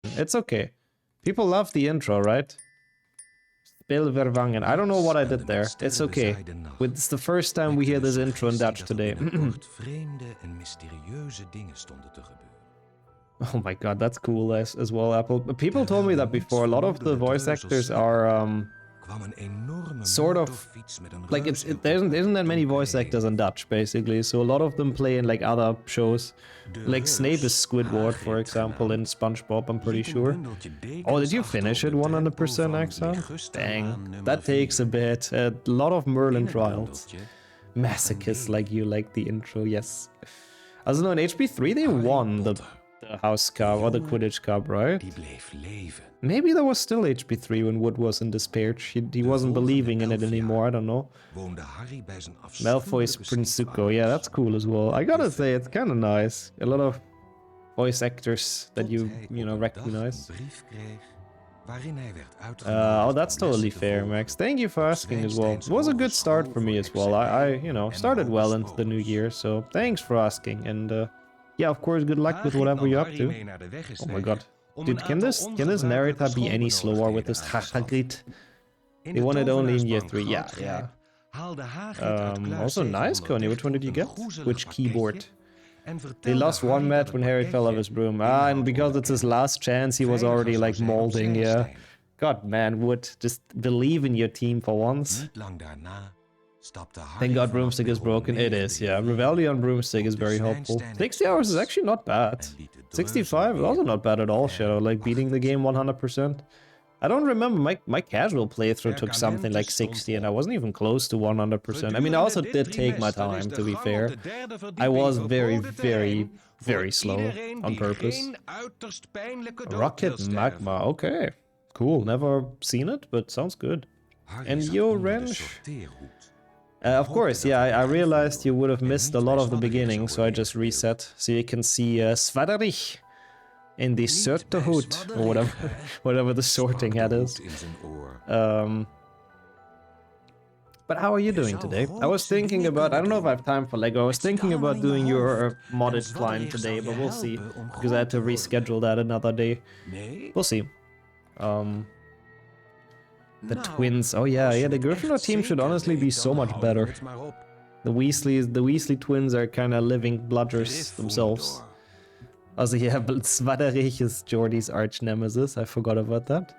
It's okay. People love the intro, right? Speelvervangen. I don't know what I did there. It's okay. It's the first time we hear this intro in Dutch today. Oh my god, that's cool as well, Apple. People told me that before. A lot of the voice actors are sort of like there isn't that many voice actors in Dutch basically, so a lot of them play in like other shows. Like Snape is Squidward, for example, in SpongeBob, I'm pretty sure. Oh, did you finish it 100% exile? Dang, that takes a bit. A lot of Merlin trials. Masochists like you like the intro, yes. Also no, in HP3 they won the House Cup or the Quidditch Cup, right? Maybe there was still HP3 when Wood was in despair. He wasn't believing in it anymore, I don't know. Malfoy's Prince Zuko, yeah, that's cool as well. I gotta say, it's kind of nice. A lot of voice actors that you know, recognize. Oh, that's totally fair, Max. Thank you for asking as well. It was a good start for me as well. I you know, started well into the new year, so thanks for asking. And yeah, of course, good luck with whatever you're up to. Oh my god. Dude, can this narrator be any slower with this Hagrid? They won it only in year 3. Yeah. Also nice, Coney. Which one did you get? Which keyboard? They lost one match when Harry fell off his broom. Ah, and because it's his last chance, he was already like molding, yeah. God, man, Wood, just believe in your team for once. Thank God Broomstick is broken. It is, yeah. Revelio Broomstick is very helpful. 60 hours is actually not bad. 65 is also not bad at all, Shadow. Like beating the game 100%. I don't remember, my casual playthrough took something like 60 and I wasn't even close to 100%. I mean, I also did take my time, to be fair. I was very, very, very slow on purpose. Rocket Magma, okay. Cool, never seen it, but sounds good. And Yo Wrench. Of course, yeah, I realized you would have missed a lot of the beginning, so I just reset. So you can see Svaderich in the Sorterhoed, or whatever the sorting hat is. But how are you doing today? I was thinking about, I don't know if I have time for Lego, I was thinking about doing your modded climb today, but we'll see. Because I had to reschedule that another day. We'll see. The twins, oh yeah, the Gryffindor team should honestly be so much better. The Weasley twins are kind of living bludgers themselves. Also yeah, but Svaderich is Jordy's arch nemesis, I forgot about that.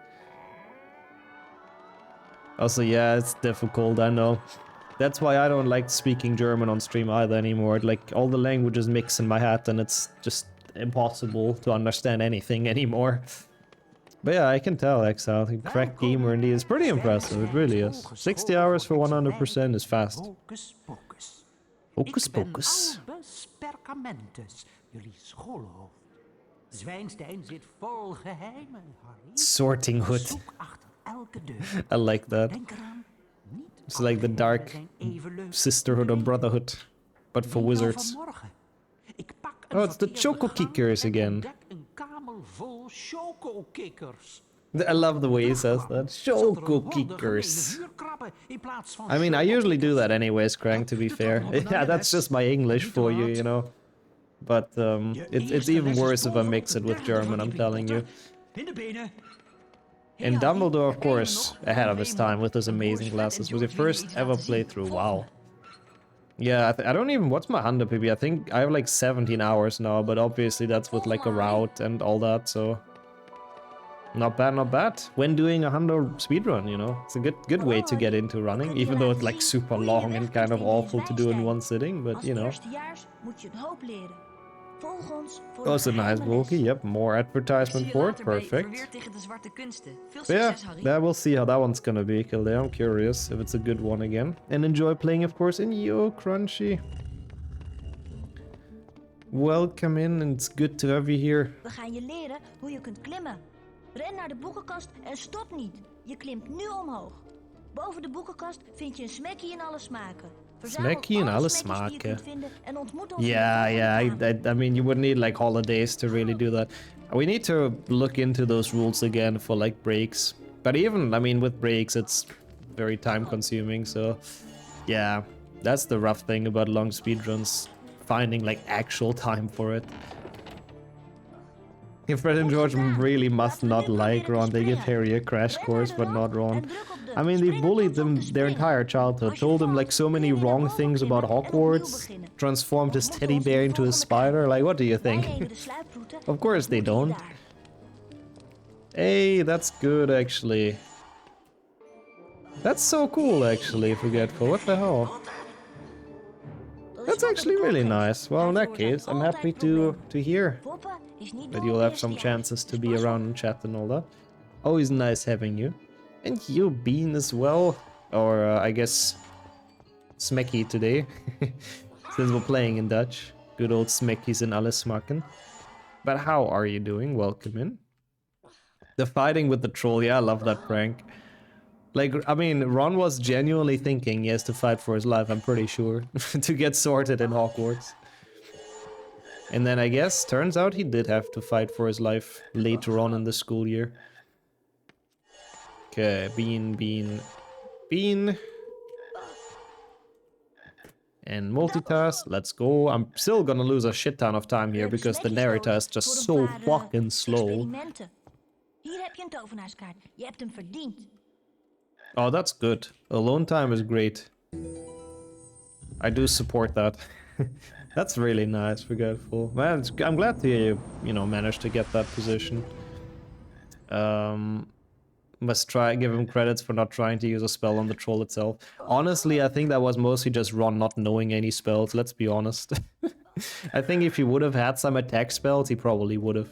Also yeah, it's difficult, I know. That's why I don't like speaking German on stream either anymore. Like, all the languages mix in my head and it's just impossible to understand anything anymore. But yeah, I can tell, Exile. Crack gamer indeed. It's pretty impressive, it really is. 60 hours for 100% is fast. Hocus pocus. Sorting hood. I like that. It's like the dark sisterhood or brotherhood, but for wizards. Oh, it's the Choco Kickers again. I love the way he says that. Choco Kickers. I mean, I usually do that anyways, Crank, to be fair. Yeah, that's just my English for you, you know. But it's even worse if I mix it with German, I'm telling you. And Dumbledore, of course, ahead of his time with his amazing glasses. Was your first ever playthrough, wow. Yeah, I don't even, what's my 100 PB? I think I have like 17 hours now, but obviously that's with like a route and all that, so... Not bad, not bad. When doing a 100 speedrun, you know? It's a good way to get into running, even though it's like super long and kind of awful to do in one sitting, but you know. Also nice, Bulky. Yep, more advertisement for it. Perfect. But yeah, we'll see how that one's gonna be, Kildare. I'm curious if it's a good one again. And enjoy playing, of course, in Yo Crunchy. Welcome in, and it's good to have you here. We gaan je leren hoe je kunt klimmen. Ren naar de boekenkast en stop niet. Je klimt nu omhoog. Boven de boekenkast vind je een smekkie in alle smaken. Smekkie in alle smaken. Yeah, I mean, you would need like holidays to really do that. We need to look into those rules again for like breaks. But even, I mean, with breaks, it's very time consuming, so yeah, that's the rough thing about long speedruns, finding like actual time for it. Fred and George really must not like Ron. They give Harry a crash course, but not Ron. I mean, they've bullied them their entire childhood, told him like so many wrong things about Hogwarts, transformed his teddy bear into a spider. Like, what do you think? Of course they don't. Hey, that's good actually. That's so cool actually, Forgetful. What the hell? That's actually really nice. Well, in that case, I'm happy to hear that you'll have some chances to be around and chat and all that. Always nice having you. And you, Bean, as well. Or, I guess, Smecky today. Since we're playing in Dutch. Good old Smeckies in alle smaken. But how are you doing? Welcome in. The fighting with the troll, yeah, I love that prank. Like, I mean, Ron was genuinely thinking he has to fight for his life, I'm pretty sure, to get sorted in Hogwarts. And then I guess, turns out he did have to fight for his life later on in the school year. Okay, Bean. And multitask, let's go. I'm still gonna lose a shit ton of time here because the narrator is just so fucking slow. Hier heb je een tovenaarskaart. Je hebt hem verdiend. Oh, that's good. Alone time is great. I do support that. That's really nice, Forgetful. Man, I'm glad to hear you know, managed to get that position. Must give him credits for not trying to use a spell on the troll itself. Honestly, I think that was mostly just Ron not knowing any spells, let's be honest. I think if he would have had some attack spells, he probably would have.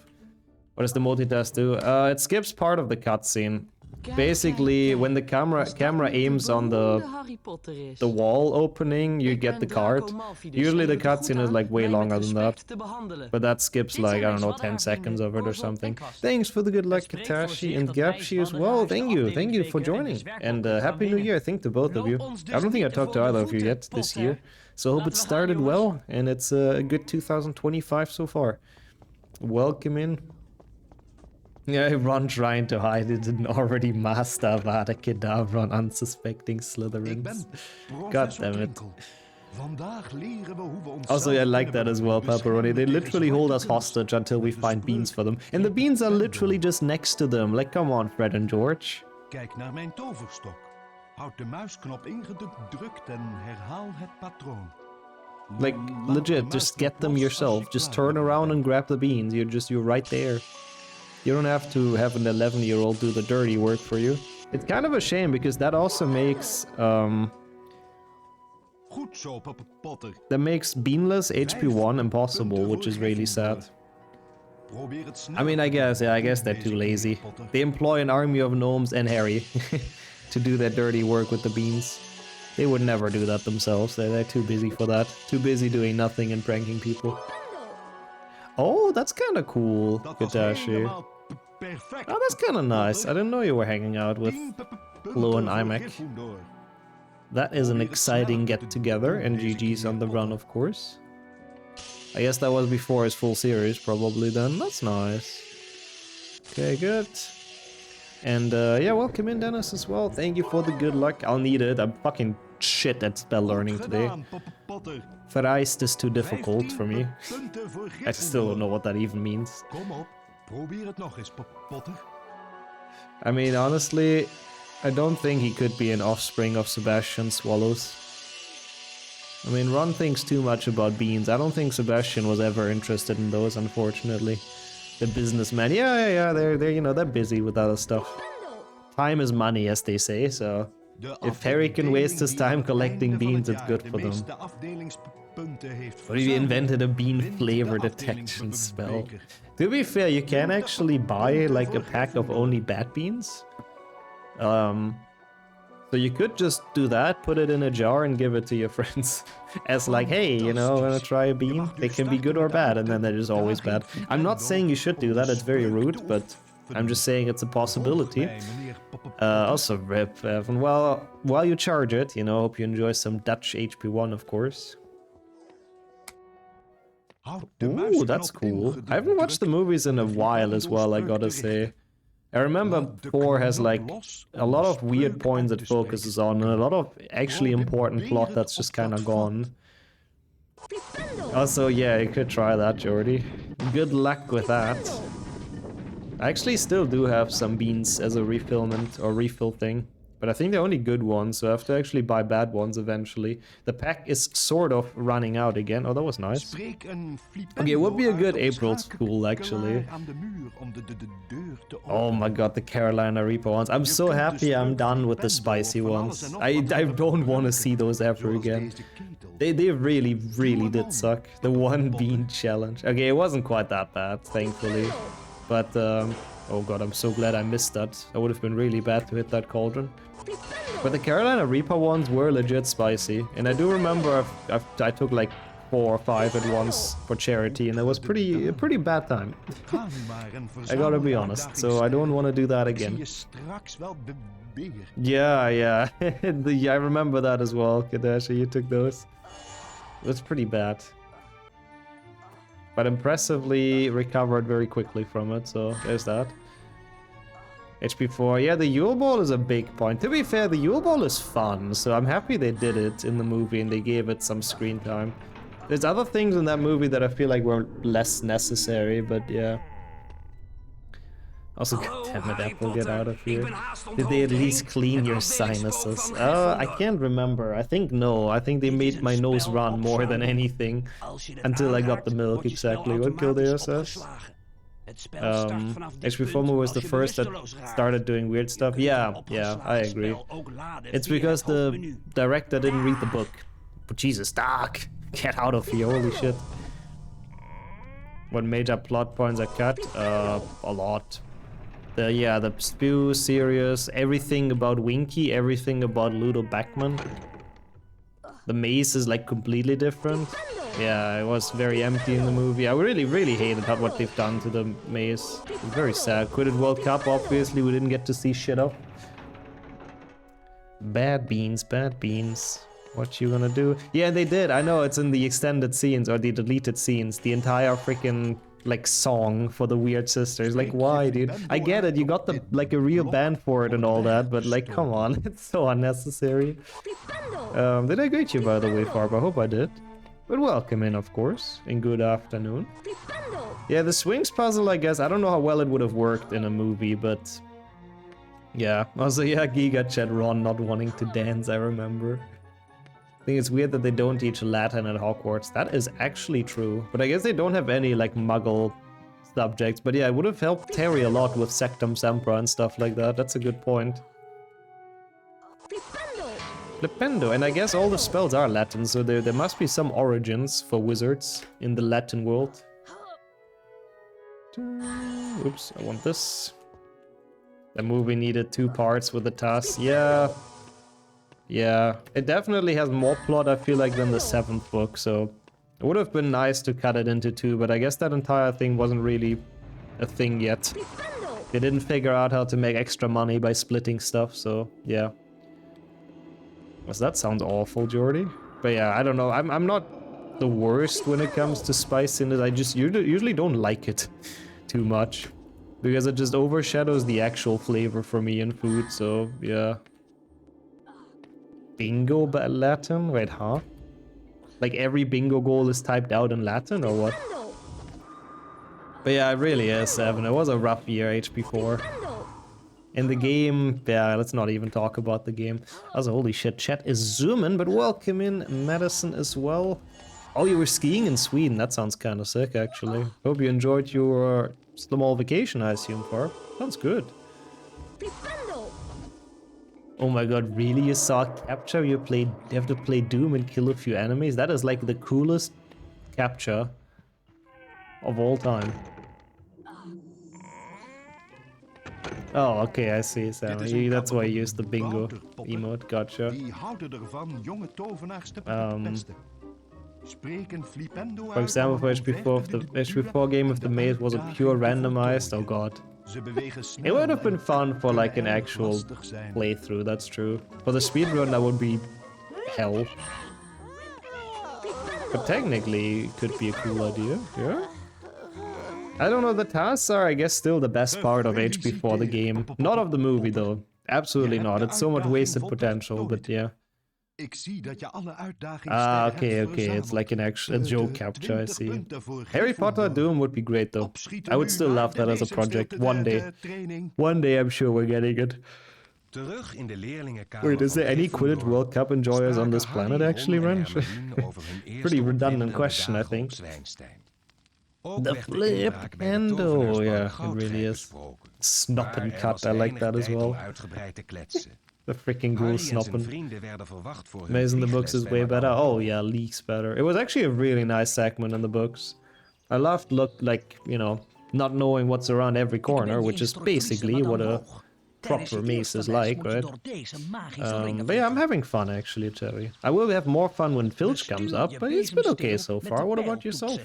What does the multitask do? It skips part of the cutscene. Basically, when the camera aims on the wall opening, you get the card. Usually the cutscene is like way longer than that. But that skips like, I don't know, 10 seconds of it or something. Thanks for the good luck, Katashi and Gapshi as well. Thank you for joining. And Happy New Year, I think, to both of you. I don't think I talked to either of you yet this year. So I hope it started well and it's a good 2025 so far. Welcome in. Yeah, Ron trying to hide it and already master Avada Kedavra on unsuspecting Slytherins. God damn it. Also, I like that as well, Pepperoni. They literally hold us hostage until we find beans for them. And the beans are literally just next to them. Like, come on, Fred and George. Kijk naar mijn toverstok. Houd de muisknop ingedrukt en herhaal het patroon. Like, legit, just get them yourself. Just turn around and grab the beans. You're right there. You don't have to have an 11-year-old do the dirty work for you. It's kind of a shame because that also makes beanless HP1 impossible, which is really sad. I mean, I guess they're too lazy. They employ an army of gnomes and Harry to do their dirty work with the beans. They would never do that themselves. They're too busy for that. Too busy doing nothing and pranking people. Oh, that's kind of cool, Katashi. Oh, that's kind of nice. I didn't know you were hanging out with Flo and Imac. That is an exciting get-together, and GG's on the run, of course. I guess that was before his full series, probably then. That's nice. Okay, good. And yeah, welcome in, Dennis, as well. Thank you for the good luck. I'll need it. I'm fucking shit at spell learning today. Vereist is too difficult for me. I still don't know what that even means. I mean, honestly, I don't think he could be an offspring of Sebastian Swallows. I mean, Ron thinks too much about beans. I don't think Sebastian was ever interested in those, unfortunately. The businessman, yeah, they're you know, they're busy with other stuff. Time is money, as they say, so if Harry can waste his time collecting beans, it's good for them. Or he invented a bean flavor detection spell. To be fair, you can actually buy like a pack of only bad beans. So you could just do that, put it in a jar and give it to your friends. As like, hey, you know, wanna try a bean? They can be good or bad, and then they're just always bad. I'm not saying you should do that, it's very rude, but I'm just saying it's a possibility. Also, rip, Evan. Well, while you charge it, you know, hope you enjoy some Dutch HP1, of course. Ooh, that's cool. I haven't watched the movies in a while as well, I gotta say. I remember 4 has like a lot of weird points it focuses on and a lot of actually important plot that's just kind of gone. Also, yeah, you could try that, Jordy. Good luck with that. I actually still do have some beans as a refillment or refill thing. But I think they're only good ones, so I have to actually buy bad ones eventually. The pack is sort of running out again. Oh, that was nice. Okay, it would be a good April school, actually. Oh my god, the Carolina Reaper ones. I'm so happy I'm done with the spicy ones. I don't want to see those ever again. They really did suck. The one bean challenge. Okay, it wasn't quite that bad, thankfully. But, oh god, I'm so glad I missed that. That would have been really bad to hit that cauldron. But the Carolina Reaper ones were legit spicy. And I do remember I took like 4 or 5 at once for charity, and it was a pretty bad time. I gotta be honest, so I don't want to do that again. Yeah. I remember that as well, Kadesha, you took those. It was pretty bad. But impressively recovered very quickly from it, so there's that. HP 4, yeah, the Yule Ball is a big point. To be fair, the Yule Ball is fun, so I'm happy they did it in the movie and they gave it some screen time. There's other things in that movie that I feel like were less necessary, but yeah. Also, goddammit, Apple, get out of here. Did they at least clean your sinuses? I can't remember. I think no. I think they made my nose run more than anything. Until I got the milk, exactly. What Kildare says? HP4 was the first that started doing weird stuff. Yeah, I agree. It's because the director didn't read the book. But Jesus, Doc! Get out of here, holy shit. What major plot points are cut? A lot. The Spew, Sirius, everything about Winky, everything about Ludo Backman. The maze is like completely different. Yeah, it was very empty in the movie. I really hated what they've done to the maze. It's very sad. Quidditch World Cup, obviously, we didn't get to see shit of. Bad beans, bad beans. What you gonna do? Yeah, they did. I know it's in the extended scenes or the deleted scenes. The entire freaking like song for the Weird Sisters. Like, why, dude? I get it. You got the like a real band for it and all that, but like, come on, it's so unnecessary. Did I greet you, by the way, Farb? I hope I did. But welcome in, of course, and good afternoon. Yeah, the swings puzzle, I guess. I don't know how well it would have worked in a movie, but yeah. Also, yeah, Giga Chat Ron not wanting to dance, I remember. I think it's weird that they don't teach Latin at Hogwarts. That is actually true. But I guess they don't have any, like, Muggle subjects. But yeah, it would have helped Terry a lot with Sectum Sempra and stuff like that. That's a good point. Flipendo, and I guess all the spells are Latin, so there must be some origins for wizards in the Latin world. Oops, I want this. The movie needed 2 parts with the task. Yeah, it definitely has more plot, I feel like, than the 7th book, so it would have been nice to cut it into 2, but I guess that entire thing wasn't really a thing yet. They didn't figure out how to make extra money by splitting stuff, so yeah. That sounds awful, Jordy. But yeah, I don't know. I'm not the worst when it comes to spiciness. I just usually don't like it too much. Because it just overshadows the actual flavor for me in food, so yeah. Bingo Latin? Wait, huh? Like every bingo goal is typed out in Latin or what? But yeah, it really is, 7. It was a rough year, HP4. In the game, yeah, let's not even talk about the game. Also, holy shit, chat is zooming, but welcome in Madison as well. Oh, you were skiing in Sweden. That sounds kind of sick, actually. Hope you enjoyed your small vacation, I assume, Farb. Sounds good. Oh my god, really? You saw capture? You have to play Doom and kill a few enemies? That is like the coolest capture of all time. Oh, okay, I see, Sam. That's why you used the bingo emote, gotcha. For example, for HP4, the HP4 game of the maze was a pure randomized, oh god. It would have been fun for like an actual playthrough, that's true. For the speedrun, that would be hell. But technically, it could be a cool idea, yeah? I don't know, the tasks are, I guess, still the best part of HP4, the game. Not of the movie, though. Absolutely not. It's so much wasted potential, but yeah. Ik zie dat je alle uitdagingen Ah, hebt okay. It's verzameld. like an actual joke De capture, I 20 see. punten voor Harry Potter Gryffindor. Doom would be great though. Opschieten I would nu still naar love de that as a project. leesgedeelte One day. de training. One day I'm sure we're getting it. Terug in de leerlingenkamer Wait, is van there any Quidditch Gryffindor World Cup enjoyers on this spraken planet Harry, actually, Ron en Wrench? Hermione over hun Pretty eerste redundant opwindende question, I dagen think. op Zwijnstein. Ook The werd de flip inbraak bij de handle, tovenaarsbal yeah, it Goudrijk really is. besproken. Snop Maar and er cut, was I like weinig that as tijd om well. uitgebreid te kletsen. The freaking ghoul Harry en zijn snoppen. vrienden werden verwacht voor hun Amazing the books vliegles is bij way better. Madame Oh Pomfrey. yeah, Leaks better. It was actually a really nice segment in the books. I loved not knowing what's around every corner, which is basically what a proper maze is like, right? But yeah, I'm having fun actually, Terry. I will have more fun when Filch comes up, but it's been okay so far. What about yourself?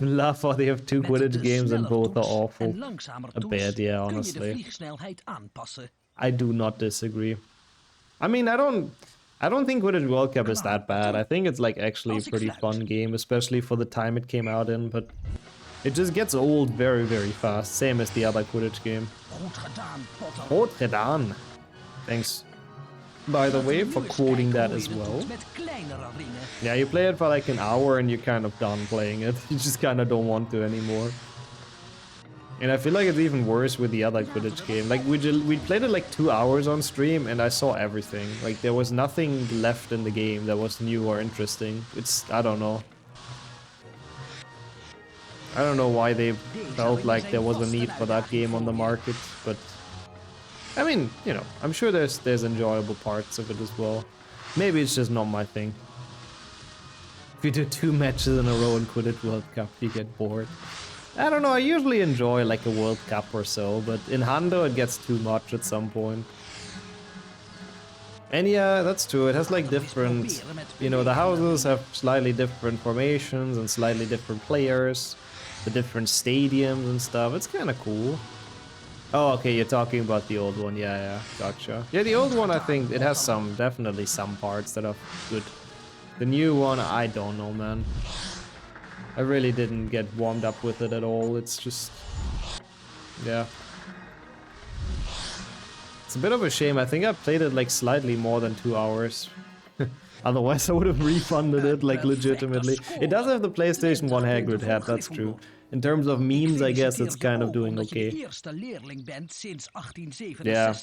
Laugh how they have two Quidditch games and both are awful. A bad, yeah, honestly. I do not disagree. I mean, I don't think Quidditch World Cup is that bad. I think it's like actually a pretty fun game, especially for the time it came out in, but it just gets old very, very fast, same as the other Quidditch game. Goed gedaan. Thanks, by the way, for quoting that as well. Yeah, you play it for like an hour and you're kind of done playing it. You just kind of don't want to anymore. And I feel like it's even worse with the other Quidditch game. Like, we played it like 2 hours on stream and I saw everything. Like, there was nothing left in the game that was new or interesting. I don't know. I don't know why they felt like there was a need for that game on the market, but I mean, you know, I'm sure there's enjoyable parts of it as well. Maybe it's just not my thing. If you do 2 matches in a row in Quidditch World Cup, you get bored. I don't know, I usually enjoy like a World Cup or so, but in Hando it gets too much at some point. And yeah, that's true, it has like different, you know, the houses have slightly different formations and slightly different players, the different stadiums and stuff, it's kind of cool. Oh, okay, you're talking about the old one, yeah, gotcha. Yeah, the old one, I think, it has definitely some parts that are good. The new one, I don't know, man. I really didn't get warmed up with it at all, it's just... yeah. It's a bit of a shame, I think I played it like slightly more than 2 hours. Otherwise I would have refunded it, like legitimately. It does have the PlayStation 1 Hagrid hat, that's true. In terms of memes, I guess it's kind of doing okay. Yeah.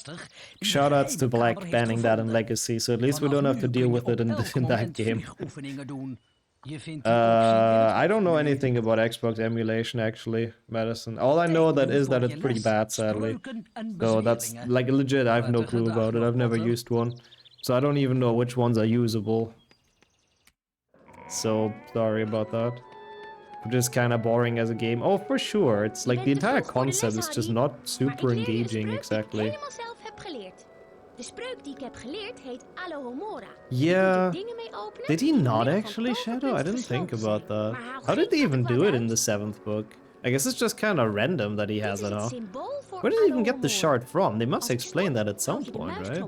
Shoutouts to Black banning that in Legacy, so at least we don't have to deal with it in that game. I don't know anything about Xbox emulation, actually, Madison. All I know that it's pretty bad, sadly. So that's, like, legit, I have no clue about it. I've never used one. So I don't even know which ones are usable. So, sorry about that. Just kind of boring as a game. Oh, for sure. It's like the entire concept is just not super engaging, exactly. Yeah. Did he not actually, Shadow? I didn't think about that. How did they even do it in the 7th book? I guess it's just kind of random that he has it, huh? Where did he even get the shard from? They must explain that at some point, right?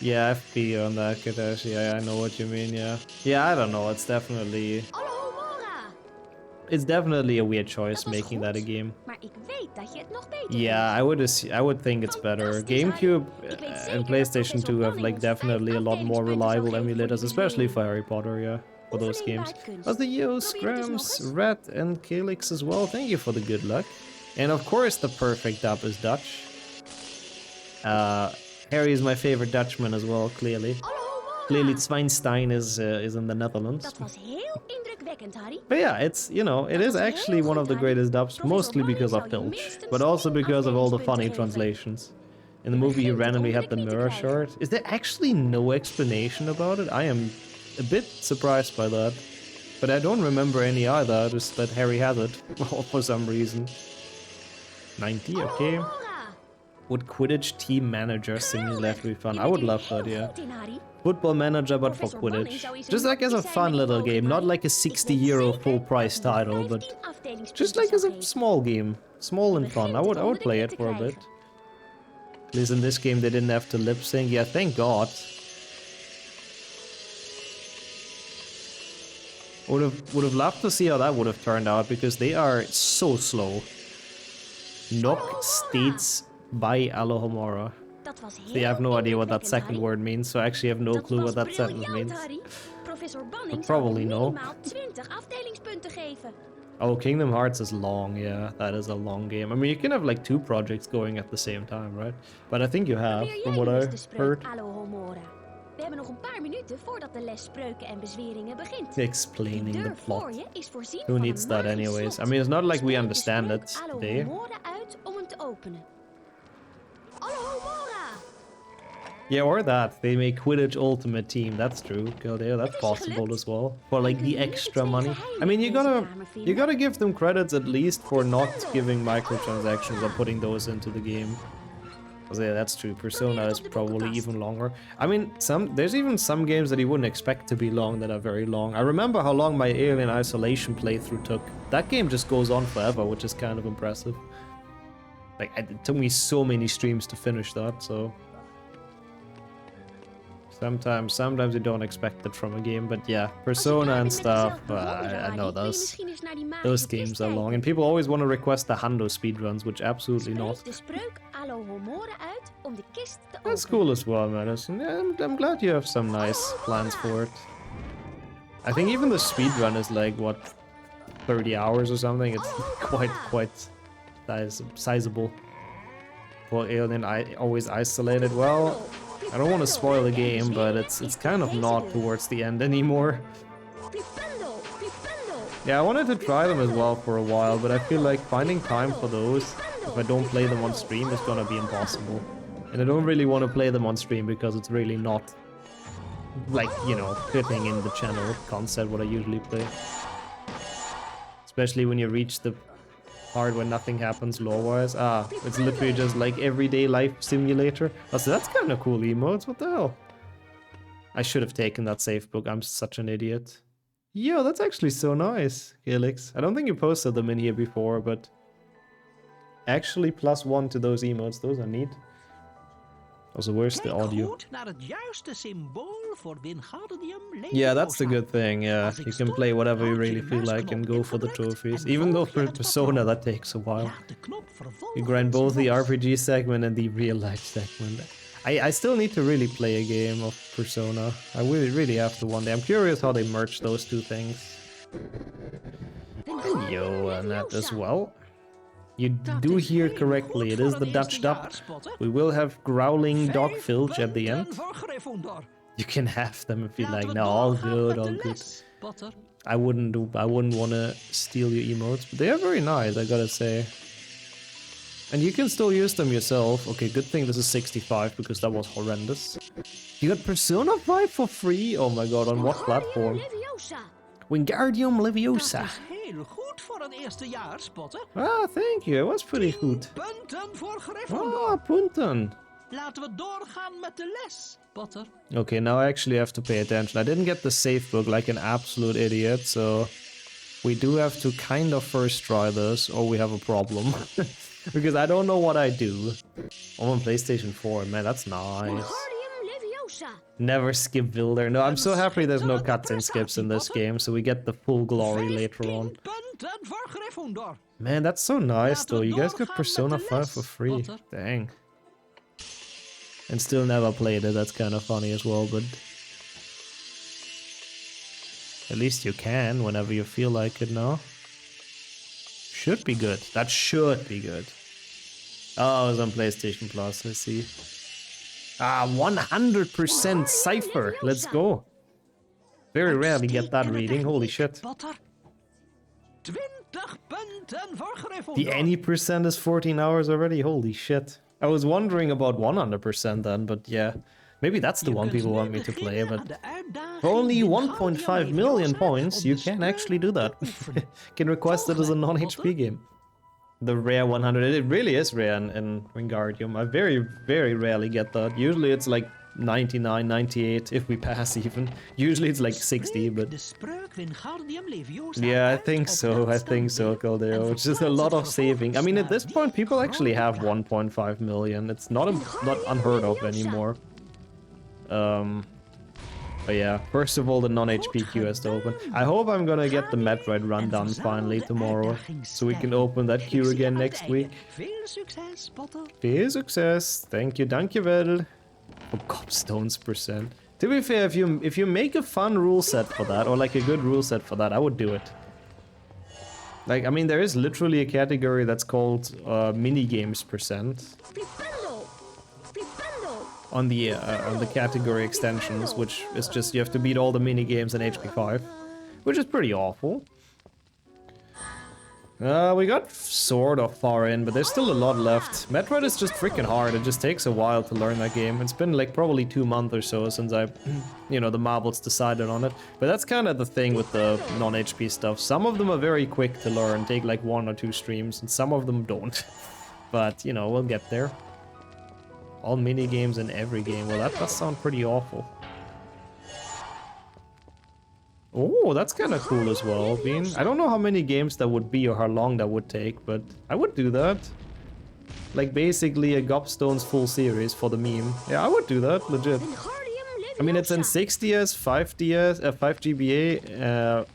Yeah, FP on that, Kadesh. Yeah, I know what you mean, yeah. Yeah, I don't know, it's definitely a weird choice making that a game. Yeah, I would think it's better. GameCube and PlayStation 2 have like definitely a lot more reliable emulators, especially for Harry Potter, yeah, for those games. But the Yos, Grams, Red, and Calyx as well, thank you for the good luck. And of course the perfect dub is Dutch. Harry is my favorite Dutchman as well, clearly. Clearly Zwijnstein is in the Netherlands. But yeah, it's, you know, it is actually one of the greatest dubs, mostly because of Filch, but also because of all the funny translations. In the movie he randomly had the mirror shard. Is there actually no explanation about it? I am a bit surprised by that. But I don't remember any either, just that Harry has it, for some reason. 90, okay. Would Quidditch team manager singularly be fun? I would love that, yeah. Football manager, but for Quidditch. Just like as a fun little game, not like a 60 € full price title, but just like as a small game. Small and fun. I would play it for a bit. At least in this game they didn't have to lip sync. Yeah, thank God. Would have loved to see how that would have turned out, because they are so slow. Knock states by Alohomora. Dat was heel See, I have no idea what that indrukwekkend, second Harry. word means, so I actually have no Dat clue was what that sentence briljant, means. Harry. Professor Banning But zou probably je no. minimaal 20 afdelingspunten geven. Oh, Kingdom Hearts is long, yeah, that is a long game. I mean, you can have like 2 projects going at the same time, right? But I think you have, Probeer from jij what nu eens I de spreuk heard. Alohomora. We hebben nog een paar minuten voordat de les spreuken en bezweringen begint. Explaining De the deur voor plot. je is voorzien Who van needs een that magisch anyways? slot. I mean, it's not like we Spreek de understand spreuk it today. Alohomora uit om hem te openen. Alohomora! Yeah, or that. They make Quidditch Ultimate Team. That's true. Kildare, that's Het is je possible gelukt. as well. For like Dan kun the je nu de extra 2 money. geheimen I mean, in deze kamer you vinden. gotta give them credits at least for not bundel. giving microtransactions or putting those into the game. 'Cause yeah, that's true. Persona is probably even longer. I mean, there's even some games that you wouldn't expect to be long that are very long. I remember how long my Alien Isolation playthrough took. That game just goes on forever, which is kind of impressive. Like, it took me so many streams to finish that, so... Sometimes you don't expect it from a game, but yeah, Persona and stuff, I know those games are long. And people always want to request the Hando speedruns, which absolutely not. Spreek de spreuk Alohomora uit om de kist te That's openen. cool as well, Madison. Yeah, I'm glad you have some nice plans for it. I think even the speedrun is like, what, 30 hours or something? It's quite sizable. For Alien, I always isolated. Well, I don't want to spoil the game, but it's kind of not towards the end anymore. Flipendo, flipendo. Yeah, I wanted to try them as well for a while, but I feel like finding time for those, if I don't play them on stream, is gonna be impossible. And I don't really want to play them on stream because it's really not, like, you know, fitting in the channel concept what I usually play. Especially when you reach the part where nothing happens lore-wise. Ah, it's literally just like everyday life simulator. Oh, so that's kind of cool emotes, what the hell? I should have taken that safe book, I'm such an idiot. Yo, that's actually so nice, Helix. I don't think you posted them in here before, but... Actually +1 to those emotes, those are neat. Also, where's the audio? Yeah, that's the good thing, yeah. You can play whatever you really feel like and go for the trophies. Even though for Persona that takes a while. You grind both the RPG segment and the real life segment. I still need to really play a game of Persona. I really have to one day. I'm curious how they merge those two things. Yo, Annette as well. You do hear correctly, it is the Dutch dub. We will have growling dog Filch at the end. You can have them if you like. No, all good, all good. I wouldn't want to steal your emotes, but they are very nice, I gotta say. And you can still use them yourself. Okay, good thing this is 65 because that was horrendous. You got Persona 5 for free? Oh my god, on what platform? Wingardium Leviosa. Heel goed voor een eerstejaars, Potter. Ah, thank you. It was pretty good. Punten voor Gryffindor. Ah, punten. Laten we doorgaan met de les, Potter. Okay, now I actually have to pay attention. I didn't get the safe book like an absolute idiot, so we do have to kind of first try this, or we have a problem. Because I don't know what I do. I'm on PlayStation 4, man, that's nice. Never skip Wilder. No, I'm so happy there's no cutscene skips in this game, so we get the full glory later on. Man, that's so nice though. You guys got Persona 5 for free. Dang. And still never played it. That's kind of funny as well, but... At least you can whenever you feel like it now. Should be good. That should be good. Oh, it's on PlayStation Plus, I see. Ah, 100% Cypher. Let's go. Very rarely get that reading. Holy shit. The any percent is 14 hours already. Holy shit. I was wondering about 100% then, but yeah. Maybe that's the one people want me to play, but for only 1.5 million points, you can actually do that. Can request it as a non-HP game. The rare 100, it really is rare in Wingardium. I very rarely get that. Usually it's like 99, 98 if we pass even. Usually it's like 60, but... Yeah, I think so, Caldero. It's just a lot of saving. I mean, at this point, people actually have 1.5 million. It's not unheard of anymore. But yeah, first of all, the non-HP queue has to open. I hope I'm gonna get the Metroid run done finally tomorrow, so we can open that queue again next week. Veel succes, Potter. Veel success. Thank you, dankjewel. For cobstones percent. To be fair, if you make a fun rule set for that, or like a good rule set for that, I would do it. Like, I mean, there is literally a category that's called mini games percent Flipendo! Flipendo! on the category extensions, which is just you have to beat all the mini games in HP 5, which is pretty awful. We got sort of far in, but there's still a lot left. Metroid is just freaking hard. It just takes a while to learn that game. It's been like probably 2 months or so since I, you know, the marbles decided on it. But that's kind of the thing with the non-HP stuff. Some of them are very quick to learn, take like 1 or 2 streams, and some of them don't. But, you know, we'll get there. All mini games in every game. Well, that does sound pretty awful. Oh, that's kind of cool as well, Bean. I don't know how many games that would be or how long that would take, but I would do that. Like basically a Gobstones full series for the meme. Yeah, I would do that, legit. I mean, it's in 6DS, 5DS, 5 GBA,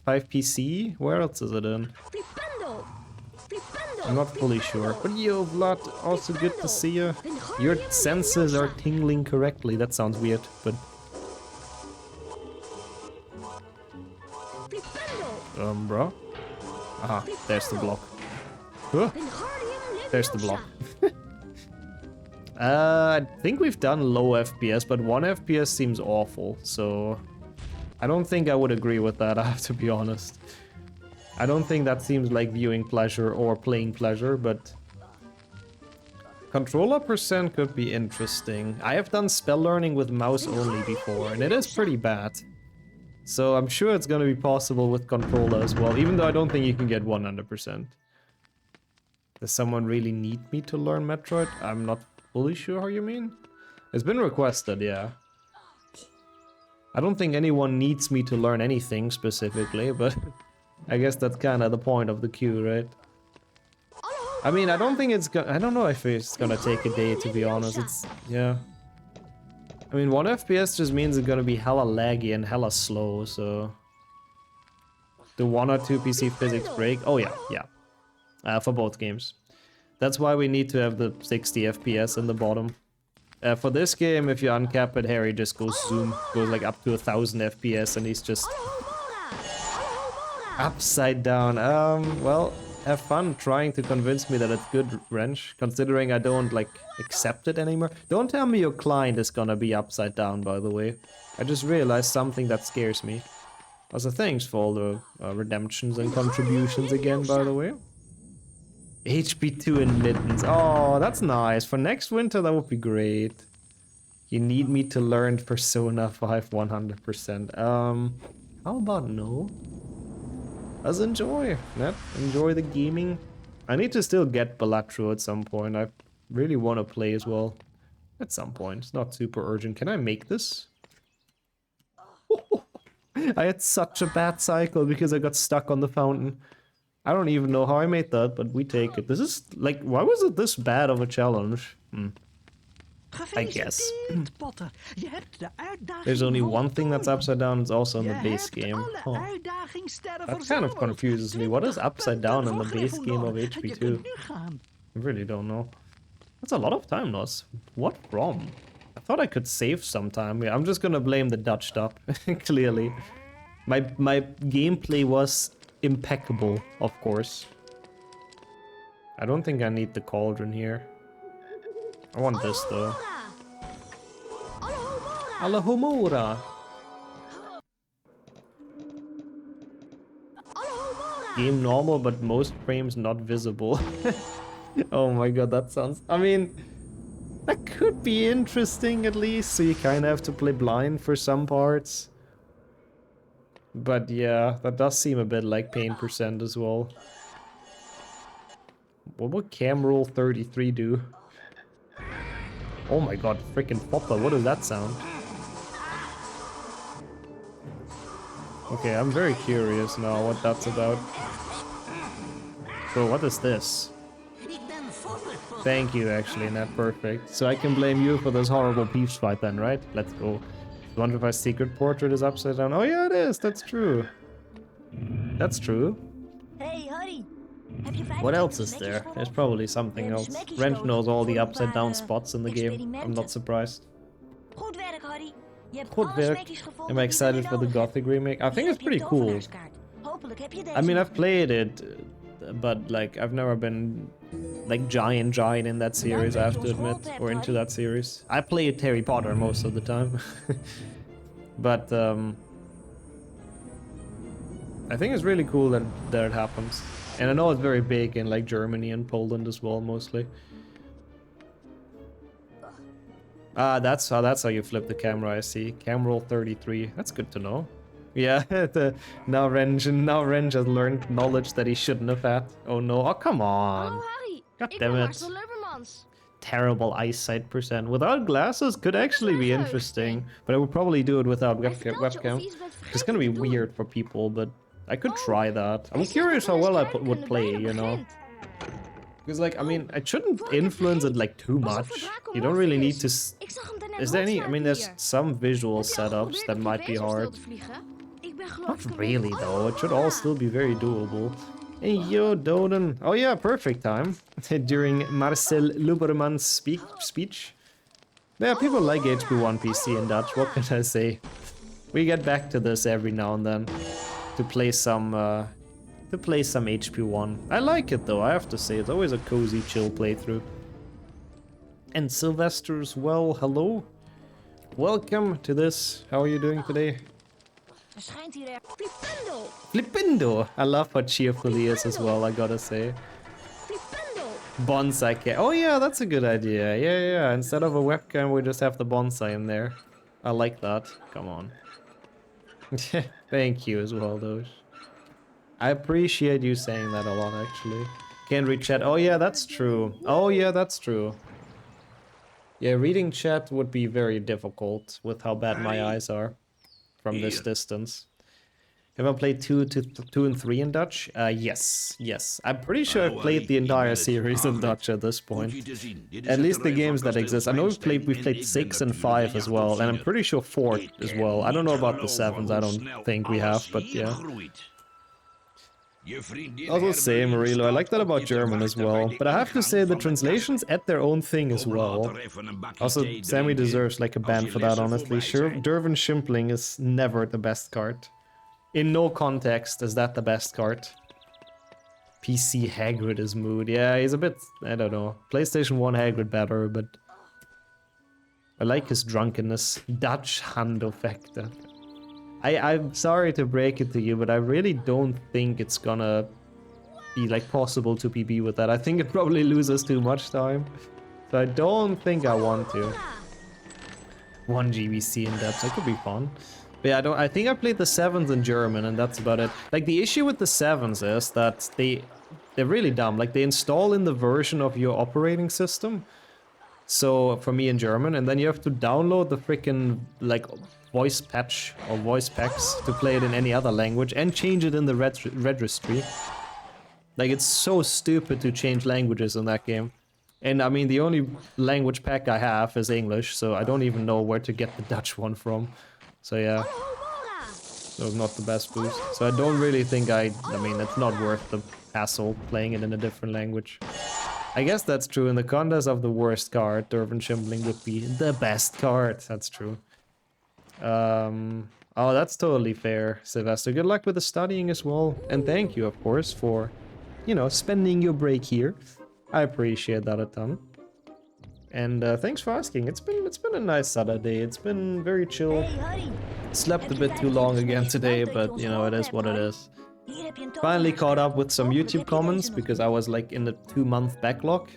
5 PC. Where else is it in? I'm not fully sure. But yo, Vlad, also good to see you. Your senses are tingling correctly. That sounds weird, but... bro. Aha, there's the block. Huh. There's the block. I think we've done low FPS, but 1 FPS seems awful, so... I don't think I would agree with that, I have to be honest. I don't think that seems like viewing pleasure or playing pleasure, but... Controller percent could be interesting. I have done spell learning with mouse only before, and it is pretty bad. So I'm sure it's gonna be possible with controller as well, even though I don't think you can get 100%. Does someone really need me to learn Metroid? I'm not fully sure how you mean. It's been requested, yeah. I don't think anyone needs me to learn anything specifically, but I guess that's kind of the point of the queue, right? I mean, I don't think it's gonna... I don't know if it's gonna take a day, to be honest. It's... yeah. I mean, 1 FPS just means it's gonna be hella laggy and hella slow, so... The 1 or 2 PC physics break? Oh yeah, yeah. For both games. That's why we need to have the 60 FPS in the bottom. For this game, if you uncap it, Harry just goes zoom. Goes like up to 1000 FPS and he's just... upside down. Well, have fun trying to convince me that it's good, Wrench, considering I don't, like, accept it anymore. Don't tell me your client is gonna be upside down, by the way. I just realized something that scares me. Also, thanks for all the redemptions and contributions again, by the way. HP2 and mittens. Oh, that's nice. For next winter, that would be great. You need me to learn Persona 5 100%. How about no? Let's enjoy, Net. Enjoy the gaming. I need to still get Balatro at some point. I really want to play as well. At some point. It's not super urgent. Can I make this? I had such a bad cycle because I got stuck on the fountain. I don't even know how I made that, but we take it. This is, like, why was it this bad of a challenge? I guess. There's only one thing that's upside down, it's also in the base game. Oh. That kind of confuses me. What is upside down in the base game of HP2? I really don't know. That's a lot of time loss. What from? I thought I could save sometime. Yeah, I'm just gonna blame the Dutch stop, clearly. My gameplay was impeccable, of course. I don't think I need the cauldron here. I want this though. Alahomora! Game normal, but most frames not visible. Oh my god, that sounds... I mean, that could be interesting at least, so you kind of have to play blind for some parts. But yeah, that does seem a bit like pain percent as well. What would cam roll 33 do? Oh my god, freaking Poppa, what does that sound? Okay, I'm very curious now what that's about. Bro, what is this? Thank you, actually, Nat, perfect. So I can blame you for this horrible Peeps fight then, right? Let's go. Wonder if my secret portrait is upside down. Oh yeah, it is. That's true. That's true. Hey, Harry. Heb je 5 What else smekjes is there? voor There's ons? probably We something hebben else. smekjes Rent nodig knows all voor the een upside paar, down spots in the game. I'm experimenten. not surprised. Goed werk, Harry. Je hebt Goed alle werk. smekjes gevonden Am I die je excited nu for the nodig hebt. Gothic remake? I think Hier it's heb je pretty een cool. tovenaarskaart. Hopelijk heb je deze I mean, nog. I've played it, but like I've never been like giant in that series, I have to admit, or into that series. I played Harry Potter most of the time, but I think it's really cool that it happens, and I know it's very big in like Germany and Poland as well, mostly. Ah, that's how you flip the camera. I see. Cam roll 33. That's good to know. Yeah, now Renj has learned knowledge that he shouldn't have had. Oh no! Oh come on! Hallo Harry, God ik damn ben it! Marcel Lubbermans. Terrible eyesight percent. Without glasses could actually be interesting, but I would probably do it without Hij vertelt je of webcam. je iets bent It's gonna be vergeten te doen. weird for people, but I could Oh, try that. I'm Hij zegt curious dat how we well I waarschijnlijk would kunnen play, bijna you know. begint. Because like, I mean, I shouldn't Voor ik het influence it vergeet, like too pas op voor much. Draco You don't really need Morpheus. to. Ik zag hem daarnet Is there any? I mean, rondsluipen there's hier. some visual Heb je al setups geprobeerd that op je might be bezemstil hard. te vliegen? Ik ben geloof Not ik een really week- though. It should Oh, all ja. still be very doable. Hey yo, Doden. Oh yeah, perfect time during Marcel Luberman's speech. Yeah, people like HP1 PC in Dutch. What can I say? We get back to this every now and then to play some HP1. I like it though. I have to say, it's always a cozy, chill playthrough. And Sylvester's well, hello. Welcome to this. How are you doing today? Er schijnt hier Flipendo! Flippendo! I love how cheerful he is as well, I gotta say. Flipendo! Bonsai cam. Oh yeah, that's a good idea. Yeah. Instead of a webcam, we just have the bonsai in there. I like that. Come on. Thank you as well, Doge. I appreciate you saying that a lot, actually. Can't read chat. Oh yeah, that's true. Oh yeah, that's true. Yeah, reading chat would be very difficult with how bad my eyes are from this distance. Have I played 2 and 3 in Dutch? Yes. I'm pretty sure I've played the entire series in Dutch at this point. At least the games that exist. I know we've played 6 and 5 as well, and I'm pretty sure 4 as well. I don't know about the 7s, I don't think we have, but yeah. Also say, Marilo, I like that about German as well, but I have to say the translations add their own thing as well. Also, Sammy deserves like a ban for that, honestly. Sure, Dervin Shimpling is never the best card. In no context is that the best card. PC Hagrid is mood. Yeah, he's a bit, I don't know. PlayStation 1 Hagrid better, but I like his drunkenness. Dutch hand effect. I'm sorry to break it to you, but I really don't think it's gonna be like possible to PB with that. I think it probably loses too much time. So I don't think I want to. 1 GBC in depth, that could be fun. But yeah, I think I played the 7s in German and that's about it. Like the issue with the 7s is that they're really dumb. Like they install in the version of your operating system. So for me in German, and then you have to download the freaking like voice patch or voice packs to play it in any other language and change it in the registry. Like it's so stupid to change languages in that game. And I mean the only language pack I have is English, so I don't even know where to get the Dutch one from. So yeah, so not the best boost. So I don't really think I mean it's not worth the hassle playing it in a different language. I guess that's true. In the contest of the worst card, Dervin Shimpling would be the best card. That's true. Oh, that's totally fair, Sylvester. Good luck with the studying as well. And thank you, of course, for, you know, spending your break here. I appreciate that a ton. And thanks for asking. It's been a nice Saturday. It's been very chill. Hey, Harry. Slept a bit too long again today, but you know, it is what it is. Hier heb je een Finally caught up tovenaarskaart. with some Hopelijk YouTube heb je comments deze nog. because I was like in the 2-month backlog.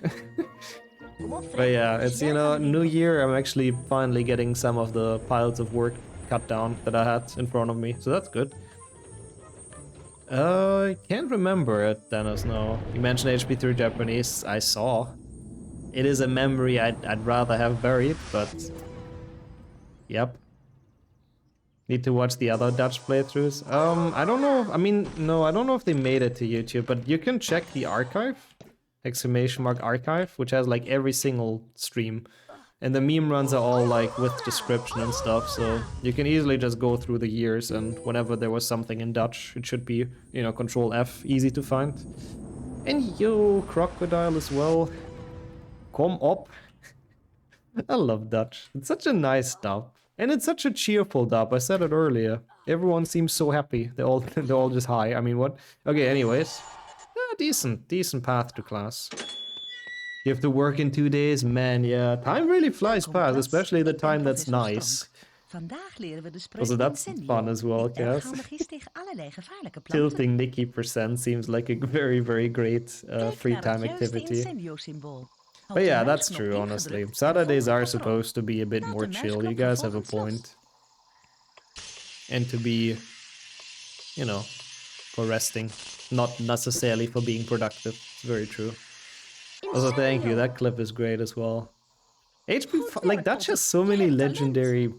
Kom op, But Fred. yeah, it's, you know, New Year, I'm actually finally getting some of the piles of work cut down that I had in front of me, so that's good. I can't remember it, Dennis, no. You mentioned HP3 Japanese, I saw. It is a memory I'd rather have buried, but... Yep. Need to watch the other Dutch playthroughs. I don't know, I mean, no, I don't know if they made it to YouTube, but you can check the archive. !archive, which has like every single stream. And the meme runs are all like with description and stuff, so you can easily just go through the years, and whenever there was something in Dutch, it should be, you know, Control F, easy to find. And yo, crocodile as well. Kom op. I love Dutch. It's such a nice dub. And it's such a cheerful dub. I said it earlier. Everyone seems so happy. They're all just high. I mean, what? Okay, anyways. Decent path to class. You have to work in 2 days? Man, yeah. Time really flies past, especially the time that's nice. Vandaag leren we de spreuk Also, that's Incendio, fun as well, die erg Cass. handig is tegen allerlei gevaarlijke planten. Tilting Nikki % seems like a very, very great Kijk free naar het time juiste activity. Incendio-symbool. Houd But de yeah, that's muisknop true, ingedrukt honestly. en Saturdays volg are het patroon. supposed to be a bit Laat more de chill. You muisknop guys have a vervolgens los. point. And to be, you know, for resting. Not necessarily for being productive. It's very true. Also, thank you. That clip is great as well. Like, Dutch has so many legendary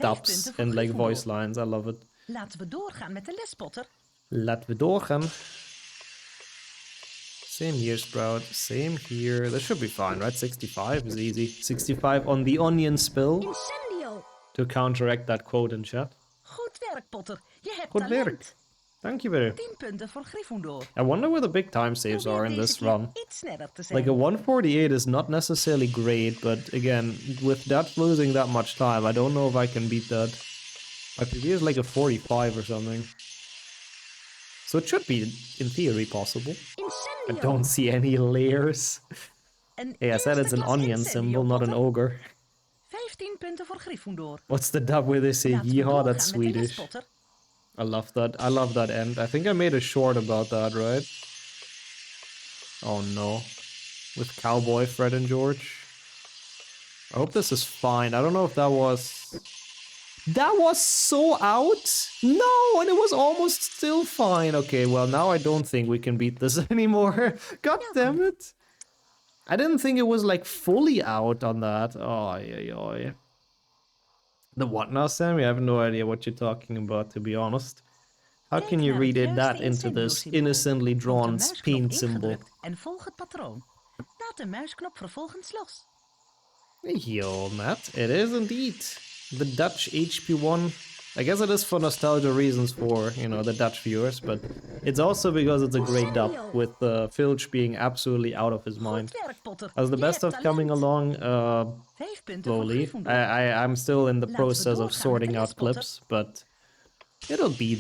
dubs and like voice lines. I love it. Laten we doorgaan met de les, Potter. Laten we doorgaan. Same here, Sprout. Same here. That should be fine, right? 65 is easy. 65 on the onion spill Incendio! to counteract that quote in chat. Goed werk, Potter. Je hebt Goed talent. werk. Thank you very. 10 punten voor Gryffindor. I wonder where the big time saves Probeer are in deze this keer run. iets sneller te zijn. Like a 148 is not necessarily great, but again, with Dutch losing that much time, I don't know if I can beat that. My PB is like a 45 or something. So it should be, in theory, possible. I Incendio! don't see any layers. Een Hey, I said it's an eerste klas onion Incendio, symbol, not an Potter. ogre. 15 punten voor Gryffindor. What's the dub where they say Laten we yeehaw? That's doorgaan met de les, Swedish. Potter. I love that. I love that end. I think I made a short about that, right? Oh no. With Cowboy, Fred and George. I hope this is fine. I don't know if that was... That was so out? No, and it was almost still fine. Okay, well, now I don't think we can beat this anymore. God damn it. I didn't think it was, like, fully out on that. Oh, yeah. The what now, Sammy? I have no idea what you're talking about, to be honest. How can you read it that into this innocently drawn paint symbol? En volg het patroon. Laat de muisknop vervolgens los. Yo, Matt, it is indeed. The Dutch HP1. I guess it is for nostalgia reasons for, you know, the Dutch viewers, but it's also because it's a great dub, with Filch being absolutely out of his mind. Goed werk, Potter. As the Je best hebt of coming talent. along 5 punten voor slowly. Gryffindor. I'm still in the Laten we process of doorgaan met sorting de out les, Potter. clips, but it'll be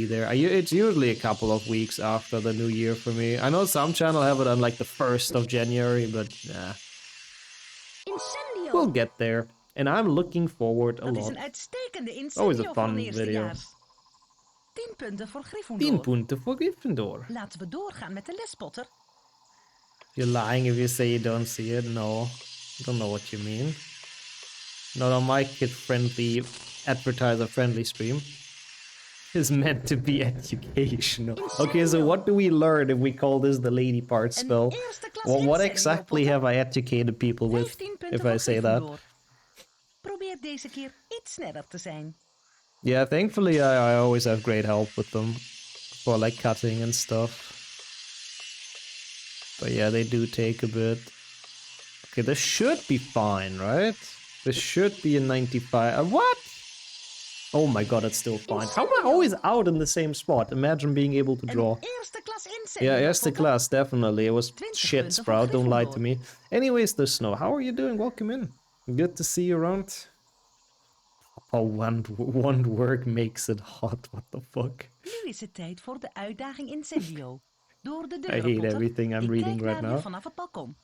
there. It's usually a couple of weeks after the new year for me. I know some channel have it on like the 1st of January, but yeah, Incendio! we'll get there. And I'm looking forward a Dat is lot. een uitstekende Always incendio a voor fun een video. eerstejaars. 10 punten voor 10 Gryffindor. punten voor Gryffindor. Laten we doorgaan met de les, Potter. You're lying if you say you don't see it. No, I don't know what you mean. Not on my kid-friendly, advertiser-friendly stream. Is meant to be educational. Okay, so what do we learn if we call this the lady part spell? eerste klas Well, what incendio, exactly Potter. have I educated people with, 15 punten if voor I say that? Gryffindor. Probeer deze keer iets sneller te zijn. Yeah, thankfully I always have great help with them for like cutting and stuff. But yeah, they do take a bit. Okay, this should be fine, right? This should be a 95. What? Oh my god, it's still fine. How am I always out in the same spot? Imagine being able to draw. Een eerste klas incendio, Yeah, eerste Potter. class, definitely. It was 20 shit, punten voor Sprout. Don't lie to Gryffindor. me. Anyways, the snow. How are you doing? Welcome in. Good to see you around. Oh, one work makes it hot. What the fuck? Nu is het tijd voor de uitdaging Incendio. Door de deur, I hate Potter. everything I'm Ik reading kijk right naar je now. vanaf het balkon.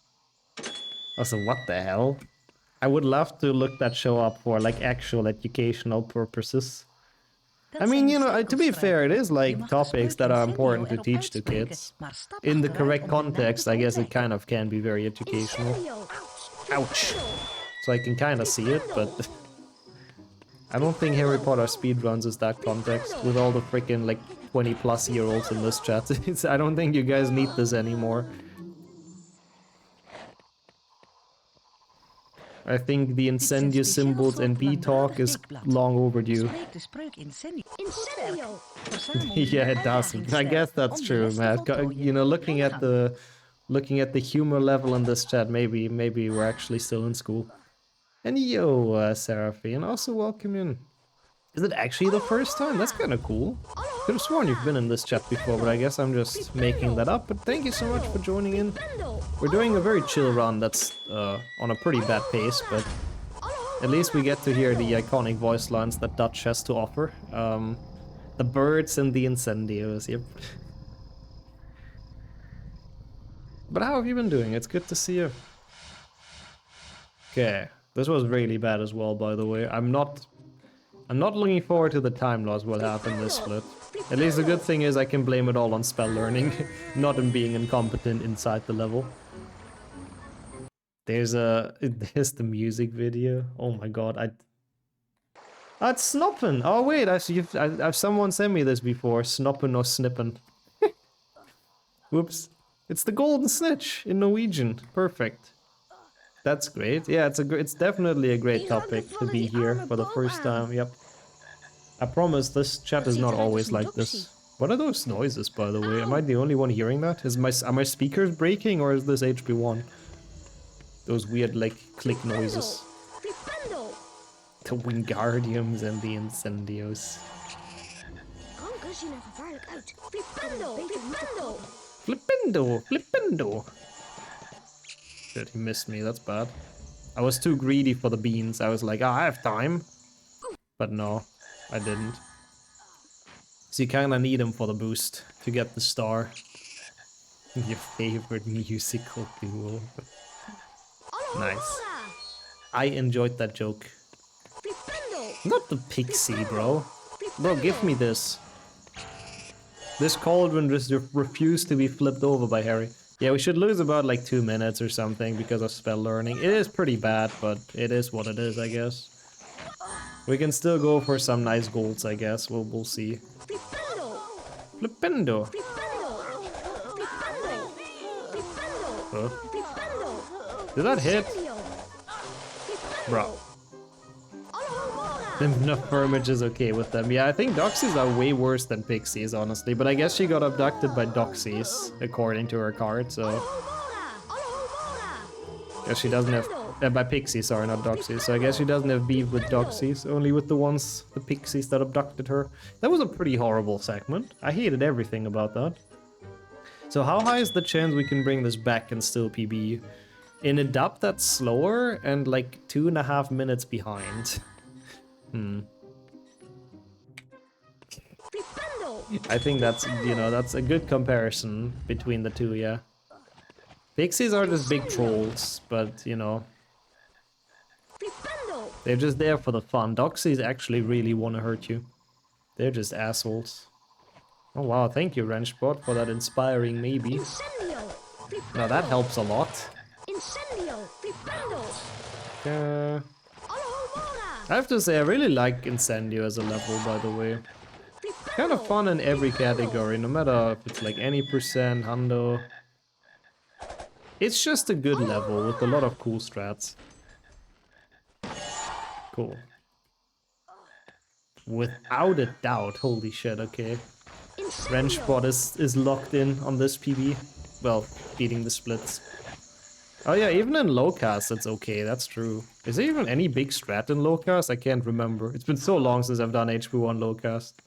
Also, what the hell? I would love to look that show up for like actual educational purposes. Dat I mean, zijn you know, to be fair, it is Je like mag de topics spreuk that are Incendio important to erop teach to uitspreken, kids. maar stap In the achteruit correct om de naam context, te I guess it ontdekken. kind of can be very educational. Incendio! Ouch. So I can kind of see it, but I don't think Harry Potter speedruns is that context with all the freaking like 20-plus-year-olds in this chat. I don't think you guys need this anymore. I think the incendio symbols and B-talk is long overdue. Spreek de spreuk Incendio. Incendio! Verzamel Yeah, de it doesn't. I uitdagingsster guess that's om de true, les te Matt. voltooien. You know, looking at Doorgaan. the humor level in this chat, maybe we're actually still in school. And yo, Seraphine, also welcome in. Is it actually the first time? That's kind of cool. Could have sworn you've been in this chat before, but I guess I'm just making that up. But thank you so much for joining in. We're doing a very chill run that's on a pretty bad pace, but at least we get to hear the iconic voice lines that Dutch has to offer. The birds and the incendios, yep. But how have you been doing? It's good to see you. Okay, this was really bad as well, by the way. I'm not looking forward to the time loss we'll have in this split. At least the good thing is I can blame it all on spell learning, not in being incompetent inside the level. There's the music video. Oh my god, it's Snoppen! Oh wait, I've someone sent me this before. Snoppen or Snippen. Whoops. It's the golden snitch in Norwegian. Perfect. That's great. Yeah, it's definitely a great topic to be here for the first time. Yep. I promise this chat is not always like this. What are those noises, by the way? Am I the only one hearing that? Are my speakers breaking, or is this HP1? Those weird, like, click noises. The Wingardiums and the Incendios. Flipendo! Shit, he missed me, that's bad. I was too greedy for the beans. I was like, I have time. But no, I didn't. So you kinda need him for the boost to get the star. Your favorite musical duo. Nice. I enjoyed that joke. Not the pixie, bro. Bro, give me this. This cauldron just refused to be flipped over by Harry. Yeah, we should lose about like 2 minutes or something because of spell learning. It is pretty bad, but it is what it is, I guess. We can still go for some nice golds, I guess. We'll see. Flipendo. Huh? Did that hit? Bro. Enough Vermage is okay with them. Yeah, I think Doxies are way worse than Pixies, honestly. But I guess she got abducted by Doxies, according to her card, so... Guess she doesn't have... by Pixies, sorry, not Doxies. So I guess she doesn't have beef with Doxies, only with the Pixies that abducted her. That was a pretty horrible segment. I hated everything about that. So how high is the chance we can bring this back and still PB? In a dub that's slower and like 2.5 minutes behind. I think that's, you know, that's a good comparison between the two, yeah. Pixies are just big trolls, but, you know, they're just there for the fun. Doxies actually really want to hurt you. They're just assholes. Oh wow, thank you, Wrenchbot, for that inspiring maybe. Now that helps a lot. I have to say, I really like Incendio as a level, by the way. Kind of fun in every category, no matter if it's like any percent, hundo. It's just a good level with a lot of cool strats. Cool. Without a doubt, holy shit, okay. Wrenchbot is locked in on this PB. Well, beating the splits. Oh yeah, even in low cast it's okay, that's true. Is there even any big strat in low cast? I can't remember. It's been so long since I've done HP1 low cast.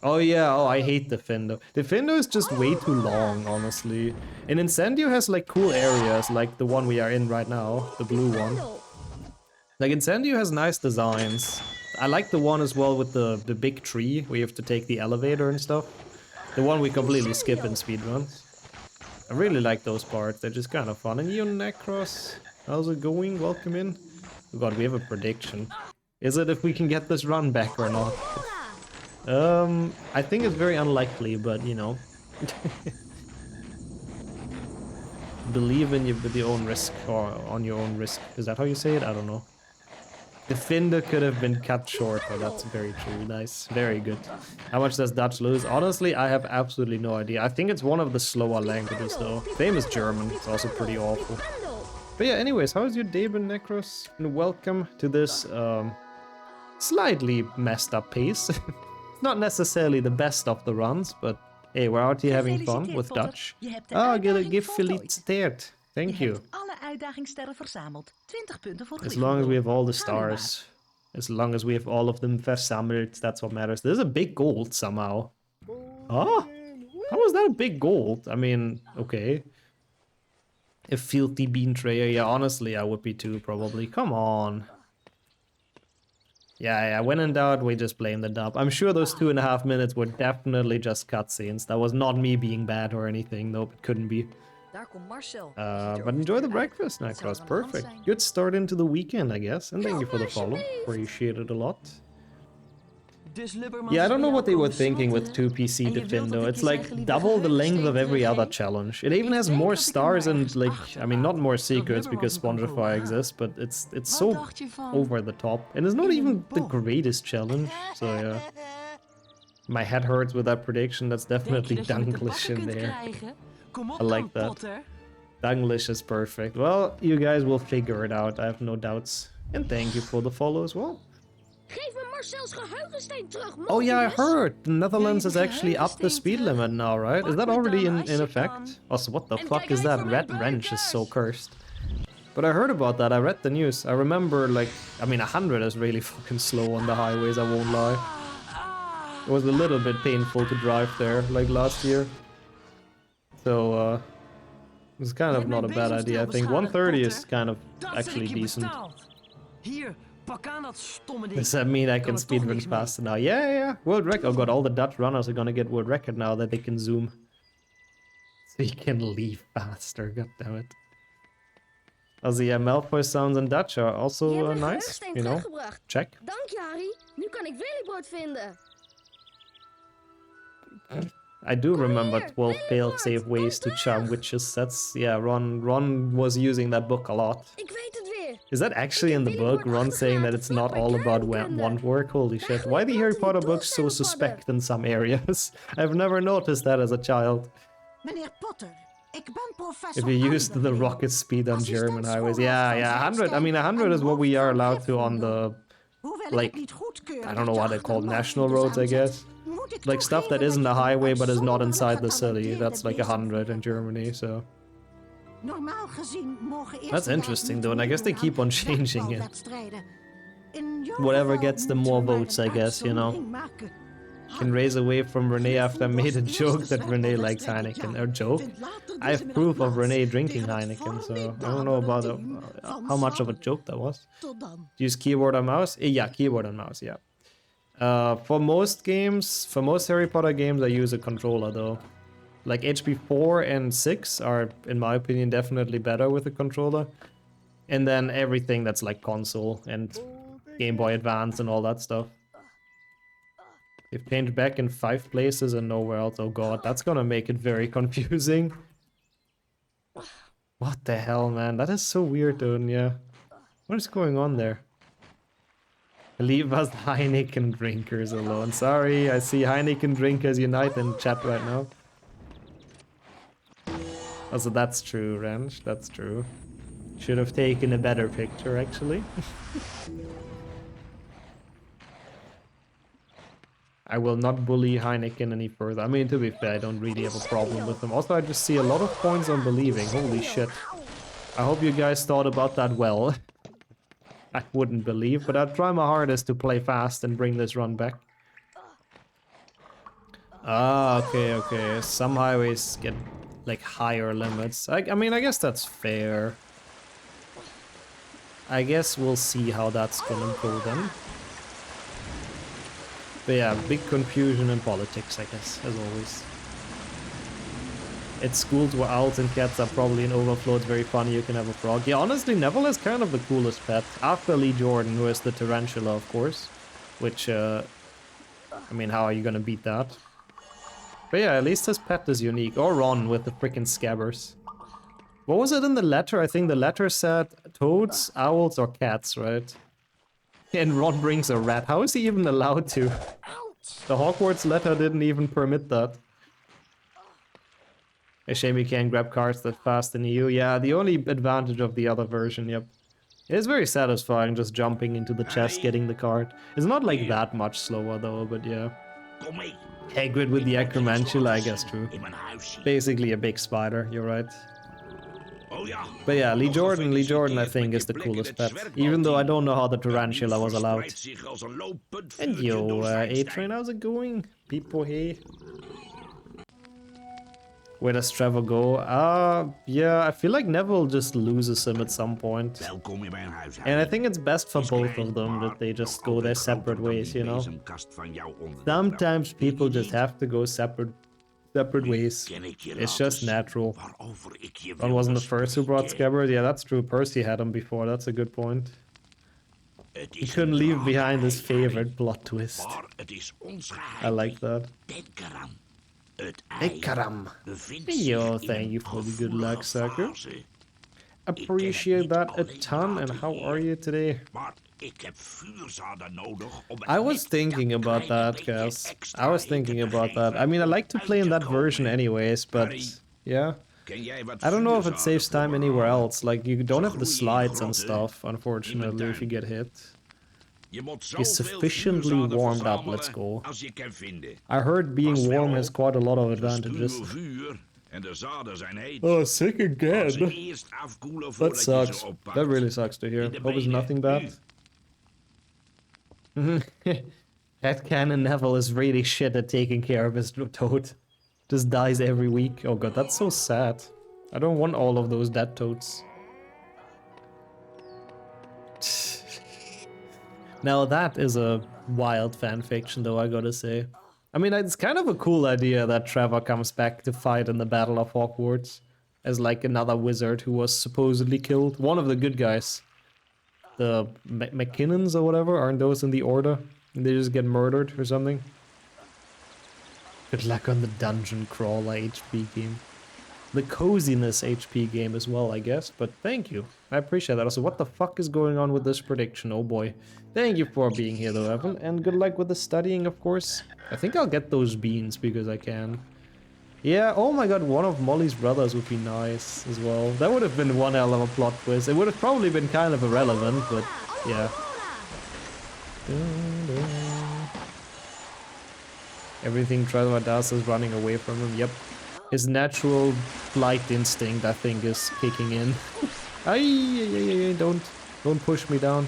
Oh yeah, oh I hate Defendo. Defendo is just way too long, honestly. And Incendio has like cool areas, like the one we are in right now, the blue one. Like Incendio has nice designs. I like the one as well with the big tree, where you have to take the elevator and stuff. The one we completely skip in speedruns. I really like those parts, they're just kind of fun. And you, Necros, how's it going? Welcome in. Oh god, we have a prediction. Is it if we can get this run back or not? I think it's very unlikely, but you know. Believe in your own risk, or on your own risk. Is that how you say it? I don't know. Defender could have been cut short, but that's very true. Nice. Very good. How much does Dutch lose? Honestly, I have absolutely no idea. I think it's one of the slower languages, though. Same as German. It's also pretty awful. But yeah, anyways, how's your day been, Necros? And welcome to this, slightly messed up pace. Not necessarily the best of the runs, but hey, we're out here having fun with Dutch. Ah, gefeliciteerd. Thank Je you. hebt alle uitdagingssterren verzameld. 20 punten voor As long as we have all the Ga nu maar. stars. As long as we have all of them versammelt, that's what matters. There's a big gold somehow. Huh? How was that a big gold? I mean, okay. A filthy bean trayer. Yeah, honestly, I would be too, probably. Come on. Yeah, when in doubt, we just blame the dub. I'm sure those 2.5 minutes were definitely just cutscenes. That was not me being bad or anything. Nope, it couldn't be. Daar komt Marcel. But enjoy the breakfast, Necros. Perfect. Good start into the weekend, I guess. And thank you for the follow. Appreciate it a lot. Yeah, I don't know what they were thinking with 2 PC Defendo. It's like double the length of every other challenge. It even has more stars and like, I mean, not more secrets because Spongerfire exists, but it's so over the top. And it's not even the greatest challenge, so yeah. My head hurts with that prediction. That's definitely Dunglish in there. I like that. Dunglish is perfect. Well, you guys will figure it out, I have no doubts. And thank you for the follow as well. Geef me Marcel's geheugensteen terug, Oh yeah, I Mobius. heard the Netherlands has actually upped the speed limit now, right? Is that already in effect? Also, what the fuck is that? Red Wrench is so cursed. But I heard about that, I read the news. I remember, like, I mean, 100 is really fucking slow on the highways, I won't lie. It was a little bit painful to drive there, like last year. So, it's kind of not a bad idea, I think. 130 is kind of actually decent. Hier, pak aan dat stomme ding. Does that mean I can speedrun faster now? Yeah. World record. Oh god, all the Dutch runners are gonna get world record now that they can zoom. So you can leave faster, god damn it. Also, yeah, Malfoy sounds in Dutch are Je also hebt mijn nice, geheugsteen you know. teruggebracht. Check. Dank je, Harry. Nu kan ik Willybrood vinden. I do remember here, 12 Willy fail-safe Board, ways to kom charm terug. witches. That's, yeah, Ron was using that book a lot. Ik weet het weer. Is that actually in the Willy book, Board Ron saying that it's not all about wand work? Holy shit. Why the Harry Potter books so suspect in some areas? I've never noticed that as a child. Meneer Potter, ik ben professor. If you used the rocket speed on German highways. Yeah, 100. I mean, 100 is what we are allowed to on the, like, I don't know what they're called, national roads, I guess. Like stuff that isn't a highway but is not inside the city. That's like 100 in Germany, so. That's interesting though, and I guess they keep on changing it. Whatever gets them more votes, I guess, you know. Can raise away from Renee after I made a joke that Renee likes Heineken. Or joke? I have proof of Renee drinking Heineken, so I don't know about how much of a joke that was. Use keyboard or mouse? Yeah, keyboard and mouse, yeah. For most games, for most Harry Potter games, I use a controller though. Like HP 4 and 6 are, in my opinion, definitely better with a controller. And then everything that's like console and Game Boy Advance and all that stuff. They've changed back in 5 places and nowhere else. Oh god, that's gonna make it very confusing. What the hell, man? That is so weird, dude, yeah. What is going on there? Leave us Heineken drinkers alone. Sorry, I see Heineken drinkers unite in chat right now. Also, that's true, Ranch. That's true. Should have taken a better picture, actually. I will not bully Heineken any further. I mean, to be fair, I don't really have a problem with them. Also, I just see a lot of points on believing. Holy shit. I hope you guys thought about that well. I wouldn't believe, but I'll try my hardest to play fast and bring this run back. Ah, okay. Some highways get, like, higher limits. I mean, I guess that's fair. I guess we'll see how that's gonna go then. But yeah, big confusion in politics, I guess, as always. At schools where owls and cats are probably in overflow, it's very funny you can have a frog. Yeah, honestly, Neville is kind of the coolest pet. After Lee Jordan, who is the tarantula, of course. Which, I mean, how are you gonna beat that? But yeah, at least his pet is unique. Or Ron with the frickin' scabbers. What was it in the letter? I think the letter said toads, owls, or cats, right? And Ron brings a rat. How is he even allowed to? The Hogwarts letter didn't even permit that. A shame you can't grab cards that fast in EU. Yeah, the only advantage of the other version, yep. It is very satisfying just jumping into the chest, getting the card. It's not like that much slower though, but yeah. Hagrid with the Acromantula, I guess true. Basically a big spider, you're right. But yeah, Lee Jordan I think is the coolest pet. Even though I don't know how the tarantula was allowed. And yo, A-Train, how's it going? People here. Where does Trevor go? Yeah, I feel like Neville just loses him at some point. And I think it's best for both of them that they just go their separate ways, you know? Sometimes people just have to go separate ways. It's just natural. Ron wasn't the first who brought Scabbard. Yeah, that's true. Percy had him before. That's a good point. He couldn't leave behind his favorite plot twist. I like that. Hey, Karam. Yo, thank you for the good luck, sucker. Appreciate that a ton. And how are you today? I was thinking about that, guys. I was thinking about that. I mean, I like to play in that version anyways, but yeah. I don't know if it saves time anywhere else. Like, you don't have the slides and stuff, unfortunately, if you get hit. You're sufficiently warmed up, let's go. I heard being warm has quite a lot of advantages. Oh, sick again. That sucks. That really sucks to hear. Hope it's nothing bad. Headcanon Neville is really shit at taking care of his toad. Just dies every week. Oh god, that's so sad. I don't want all of those dead toads. Now that is a wild fanfiction though, I gotta say. I mean, it's kind of a cool idea that Trevor comes back to fight in the Battle of Hogwarts. As like another wizard who was supposedly killed. One of the good guys. The McKinnons or whatever, aren't those in the order? And they just get murdered or something? Good luck on the dungeon crawler HP game. The coziness HP game as well, I guess, but thank you. I appreciate that. Also, what the fuck is going on with this prediction? Oh boy. Thank you for being here though, Evan, and good luck with the studying, of course. I think I'll get those beans because I can. Yeah, oh my god, one of Molly's brothers would be nice as well. That would have been one hell of a plot twist. It would have probably been kind of irrelevant, but yeah. Everything Trevor does is running away from him, yep. His natural flight instinct, I think, is kicking in. Don't push me down.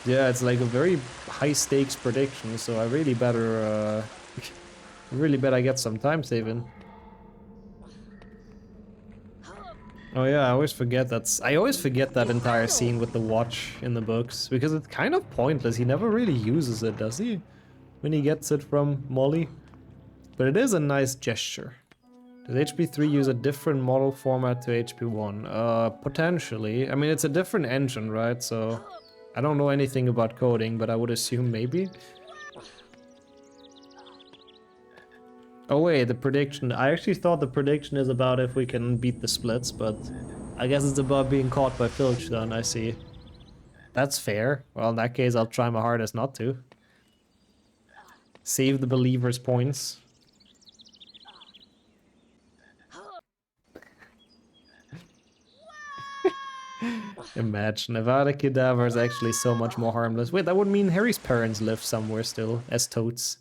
Yeah, it's like a very high stakes prediction, so I really better I get some time saving. Oh yeah, I always forget that entire scene with the watch in the books, because it's kind of pointless. He never really uses it, does he? When he gets it from Molly. But it is a nice gesture. Does HP3 use a different model format to HP1? Potentially. I mean, it's a different engine, right? So I don't know anything about coding, but I would assume maybe. Oh wait, the prediction. I actually thought the prediction is about if we can beat the splits, but I guess it's about being caught by Filch then, I see. That's fair. Well, in that case, I'll try my hardest not to. Save the believers' points. Imagine, Nevada Cadaver is actually so much more harmless. Wait, that would mean Harry's parents live somewhere still, as toads.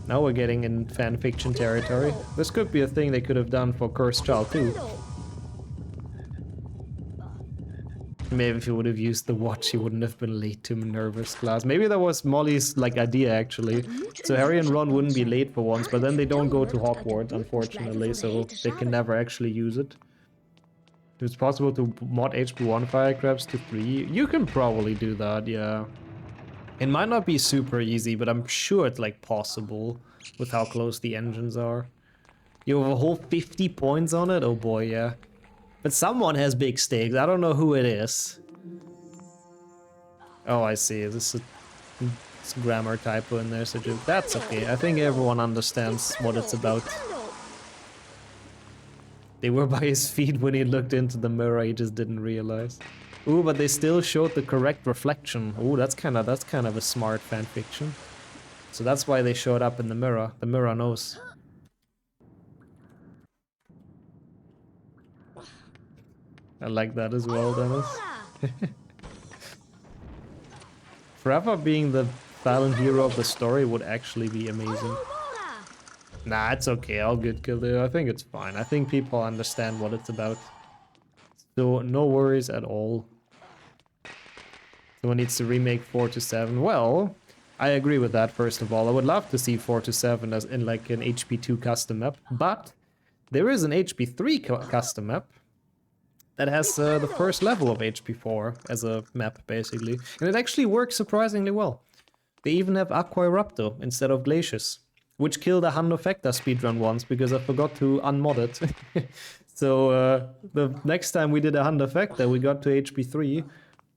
Now we're getting in fanfiction territory. This could be a thing they could have done for Cursed Child too. Maybe if he would have used the watch, he wouldn't have been late to Minerva's class. Maybe that was Molly's like idea actually. So Harry and Ron wouldn't be late for once, but then they don't go to Hogwarts, unfortunately, so they can never actually use it. If it's possible to mod HP1 Firecrabs to 3, you can probably do that, yeah. It might not be super easy, but I'm sure it's like possible with how close the engines are. You have a whole 50 points on it? Oh boy, yeah. But someone has big stakes. I don't know who it is. Oh, I see. This is a grammar typo in there, so that's okay. I think everyone understands what it's about. They were by his feet when he looked into the mirror. He just didn't realize. Ooh, but they still showed the correct reflection. Ooh, that's kind of a smart fanfiction. So that's why they showed up in the mirror. The mirror knows. I like that as well, Dennis. Forever being the silent hero of the story would actually be amazing. Nah, it's okay. I'll get killed. I think it's fine. I think people understand what it's about. So no worries at all. Someone needs to remake 4 to 7. Well, I agree with that, first of all. I would love to see 4 to 7 as in like an HP2 custom map, but there is an HP3 custom map that has the first level of HP4 as a map, basically. And it actually works surprisingly well. They even have Aqua Erupto instead of Glacius, which killed a Hundo Factor speedrun once because I forgot to unmod it. So the next time we did a Hundo Factor, we got to HP3.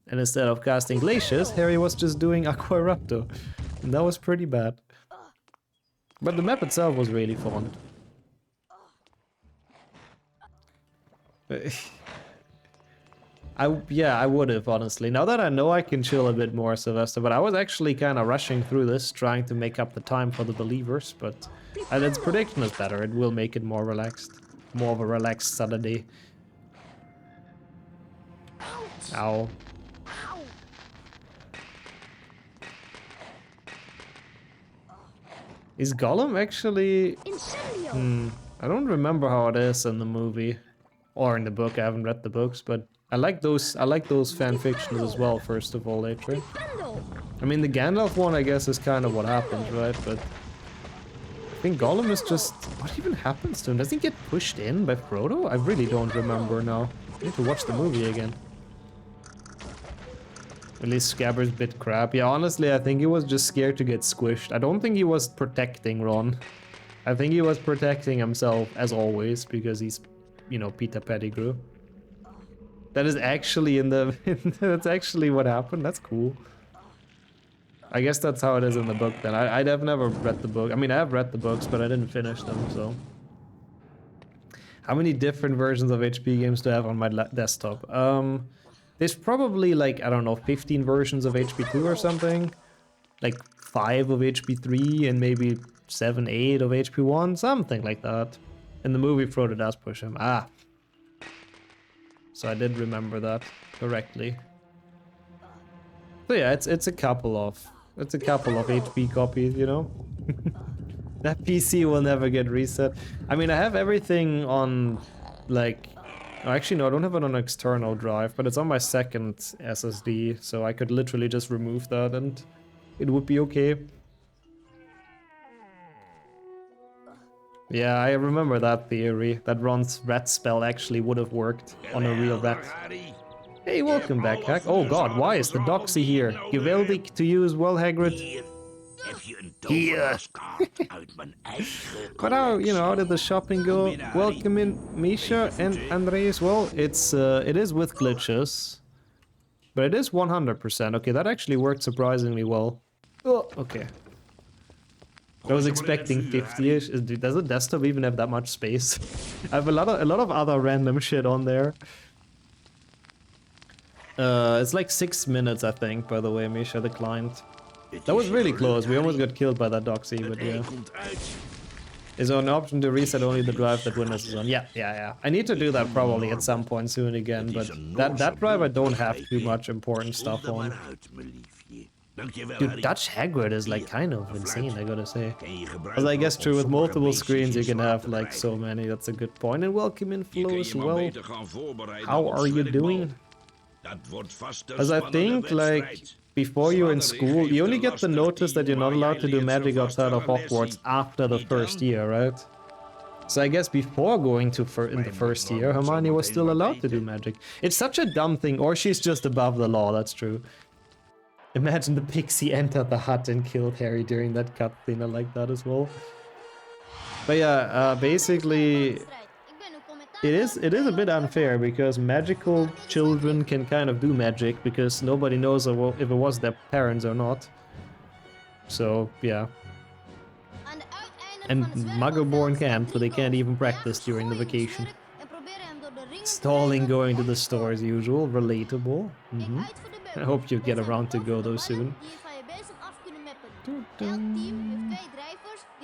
And instead of casting Glacius, Harry was just doing Aqua Erupto. And that was pretty bad. But the map itself was really fun. I would have, honestly. Now that I know I can chill a bit more, Sylvester, but I was actually kind of rushing through this, trying to make up the time for the believers, but its prediction is better. It will make it more relaxed. More of a relaxed Saturday. Ow. Is Gollum actually... I don't remember how it is in the movie. Or in the book, I haven't read the books, but I like those fan fictions as well, first of all, Adrian. I mean, the Gandalf one, I guess, is kind of what happens, right? But I think Gollum is just... What even happens to him? Does he get pushed in by Frodo? I really don't remember now. I need to watch the movie again. At least Scabbard's bit crap. Yeah, honestly, I think he was just scared to get squished. I don't think he was protecting Ron. I think he was protecting himself, as always, because he's, you know, Peter Pettigrew. That is actually in the... that's actually what happened. That's cool. I guess that's how it is in the book, then. I'd have never read the book. I mean, I have read the books, but I didn't finish them, so... How many different versions of HP games do I have on my desktop? There's probably like, I don't know, 15 versions of HP2 or something. Like 5 of HP3 and maybe 7, 8 of HP1, something like that. In the movie, Frodo does push him. Ah. So I did remember that correctly. So yeah, it's a couple of HP copies, you know? That PC will never get reset. I mean, I have everything on, like... Actually, no, I don't have it on an external drive, but it's on my second SSD, so I could literally just remove that and it would be okay. Yeah, I remember that theory, that Ron's rat spell actually would have worked on a real rat. Hey, welcome back, Hack. Oh god, why is the Doxy here? Geweldig to use, well, Hagrid. Here. But how, you know, how did the shopping go? Welcome in, Misha and Andres. Well, it is with glitches, but it is 100%. Okay, that actually worked surprisingly well. Oh, okay. I was expecting 50-ish. Does the desktop even have that much space? I have a lot of other random shit on there. It's like 6 minutes, I think, by the way, Misha, the client. That was really close. We almost got killed by that Doxy, but yeah. Is there an option to reset only the drive that Windows is on? Yeah. I need to do that probably at some point soon again, but that drive I don't have too much important stuff on. Dude, Dutch Hagrid is like kind of insane, I gotta say. As I guess true, with multiple screens you can have like so many, that's a good point. And welcome in, Flo, as well. How are you doing? As I think, like... Before you're in school, you only get the notice that you're not allowed to do magic outside of Hogwarts after the first year, right? So I guess before going to in the first year, Hermione was still allowed to do magic. It's such a dumb thing, or she's just above the law, that's true. Imagine the pixie entered the hut and killed Harry during that cutscene, I like that as well. But yeah, basically... It is a bit unfair because magical children can kind of do magic because nobody knows if it was their parents or not. So, yeah. And Muggle-born can't, so they can't even practice during the vacation. Stalling going to the store as usual, relatable. I hope you get around to go though soon.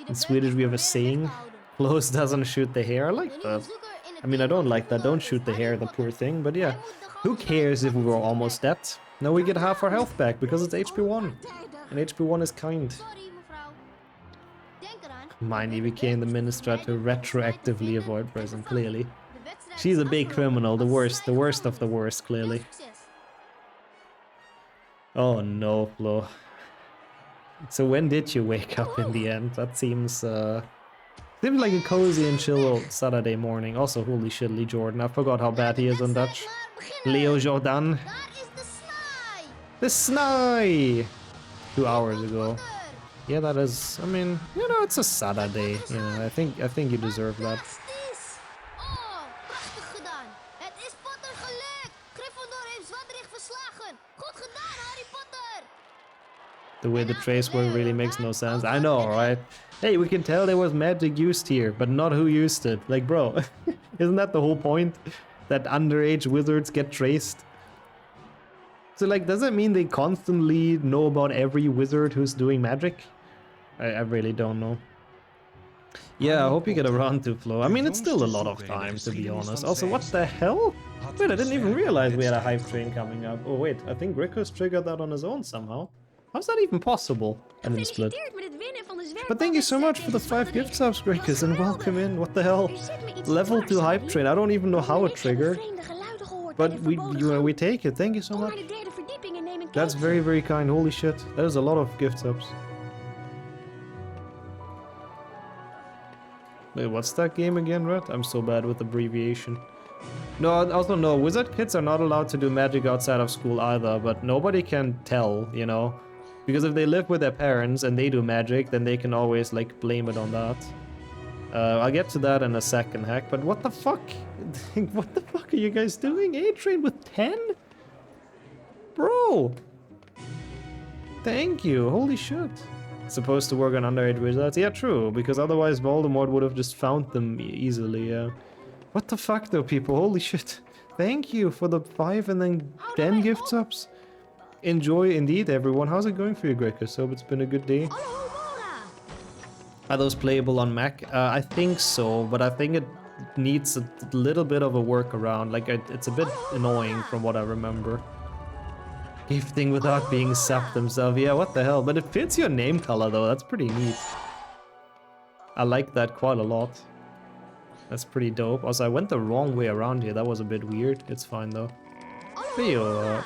In Swedish we have a saying, close doesn't shoot the hair. I like that. I mean, I don't like that. Don't shoot the hair, the poor thing. But yeah, who cares if we were almost dead? Now we get half our health back because it's HP1. And HP1 is kind. Hermione became the minister to retroactively avoid prison, clearly. She's a big criminal, the worst of the worst, clearly. Oh no, Flo. So when did you wake up in the end? That seems like a cozy and chill Saturday morning. Also, holy shit, Lee Jordan. I forgot how bad he is on Dutch. Leo Jordan. The Snai! 2 hours ago. Yeah, that is, I mean, you know, it's a Saturday. You know, I think you deserve that. Oh, prachtig gedaan. Het is Potter gelukt. Gryffindor heeft Zwadrig verslagen. Goed gedaan, Harry Potter. The way the trace work really makes no sense. I know, right? Hey, we can tell there was magic used here, but not who used it. Like, bro, isn't that the whole point? That underage wizards get traced? So, like, does that mean they constantly know about every wizard who's doing magic? I really don't know. Yeah, I hope you get around to Flo. I mean, it's still a lot of time, to be honest. Also, what the hell? Wait, I didn't even realize we had a hype train coming up. Oh, wait, I think Rico's triggered that on his own somehow. How's that even possible? I didn't split. But thank you so much for the 5 gift subs, Rickers, and welcome in. What the hell? Level 2 hype train. I don't even know how it triggered. But we take it. Thank you so much. That's very, very kind. Holy shit. That is a lot of gift subs. Wait, what's that game again, Red? I'm so bad with abbreviation. No, also no, wizard kids are not allowed to do magic outside of school either, but nobody can tell, you know? Because if they live with their parents and they do magic, then they can always, like, blame it on that. I'll get to that in a second, Hack, but what the fuck? What the fuck are you guys doing? A-Train with 10? Bro! Thank you, holy shit. Supposed to work on underage wizards? Yeah, true, because otherwise Voldemort would have just found them easily, yeah. What the fuck though, people? Holy shit. Thank you for the 5 and then 10 gift subs. Enjoy indeed, everyone. How's it going for you, Grekos? Hope it's been a good day. Are those playable on Mac? I think so, but I think it needs a little bit of a workaround. Like, it's a bit annoying from what I remember. Gifting without being subbed himself. Yeah, what the hell? But it fits your name color though. That's pretty neat. I like that quite a lot. That's pretty dope. Also, I went the wrong way around here. That was a bit weird. It's fine though. Feel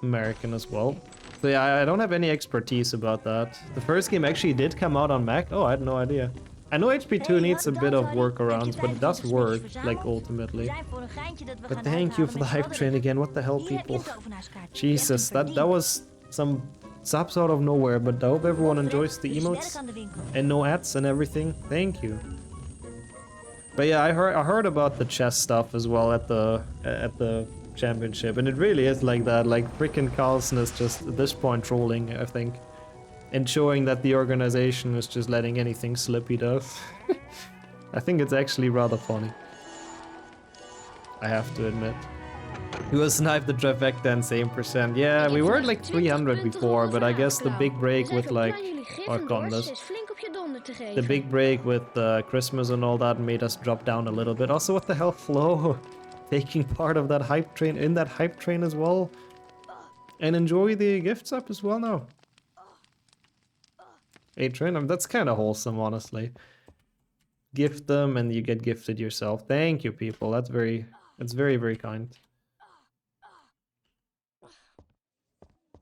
American as well. So yeah, I don't have any expertise about that. The first game actually did come out on Mac. Oh, I had no idea. I know HP2 needs a bit of workarounds, but it does work, like, ultimately. But thank you for the hype train again. What the hell, people? Jesus, that was some subs out of nowhere, but I hope everyone enjoys the emotes and no ads and everything. Thank you. But yeah, I heard about the chess stuff as well at the championship, and it really is like that. Like, freaking Carlson is just at this point trolling, I think. And showing that the organization is just letting anything slip he does. I think it's actually rather funny. I have to admit. He was sniped the trifecta and same percent. Yeah, we were at like 300 before, but I guess the big break with like... Oh, Condas. The big break with Christmas and all that made us drop down a little bit. Also, what the hell, Flo? Taking part of that hype train, in that hype train as well. And enjoy the gifts up as well now. A-Train, I mean, that's kind of wholesome, honestly. Gift them and you get gifted yourself. Thank you, people. That's very, very kind.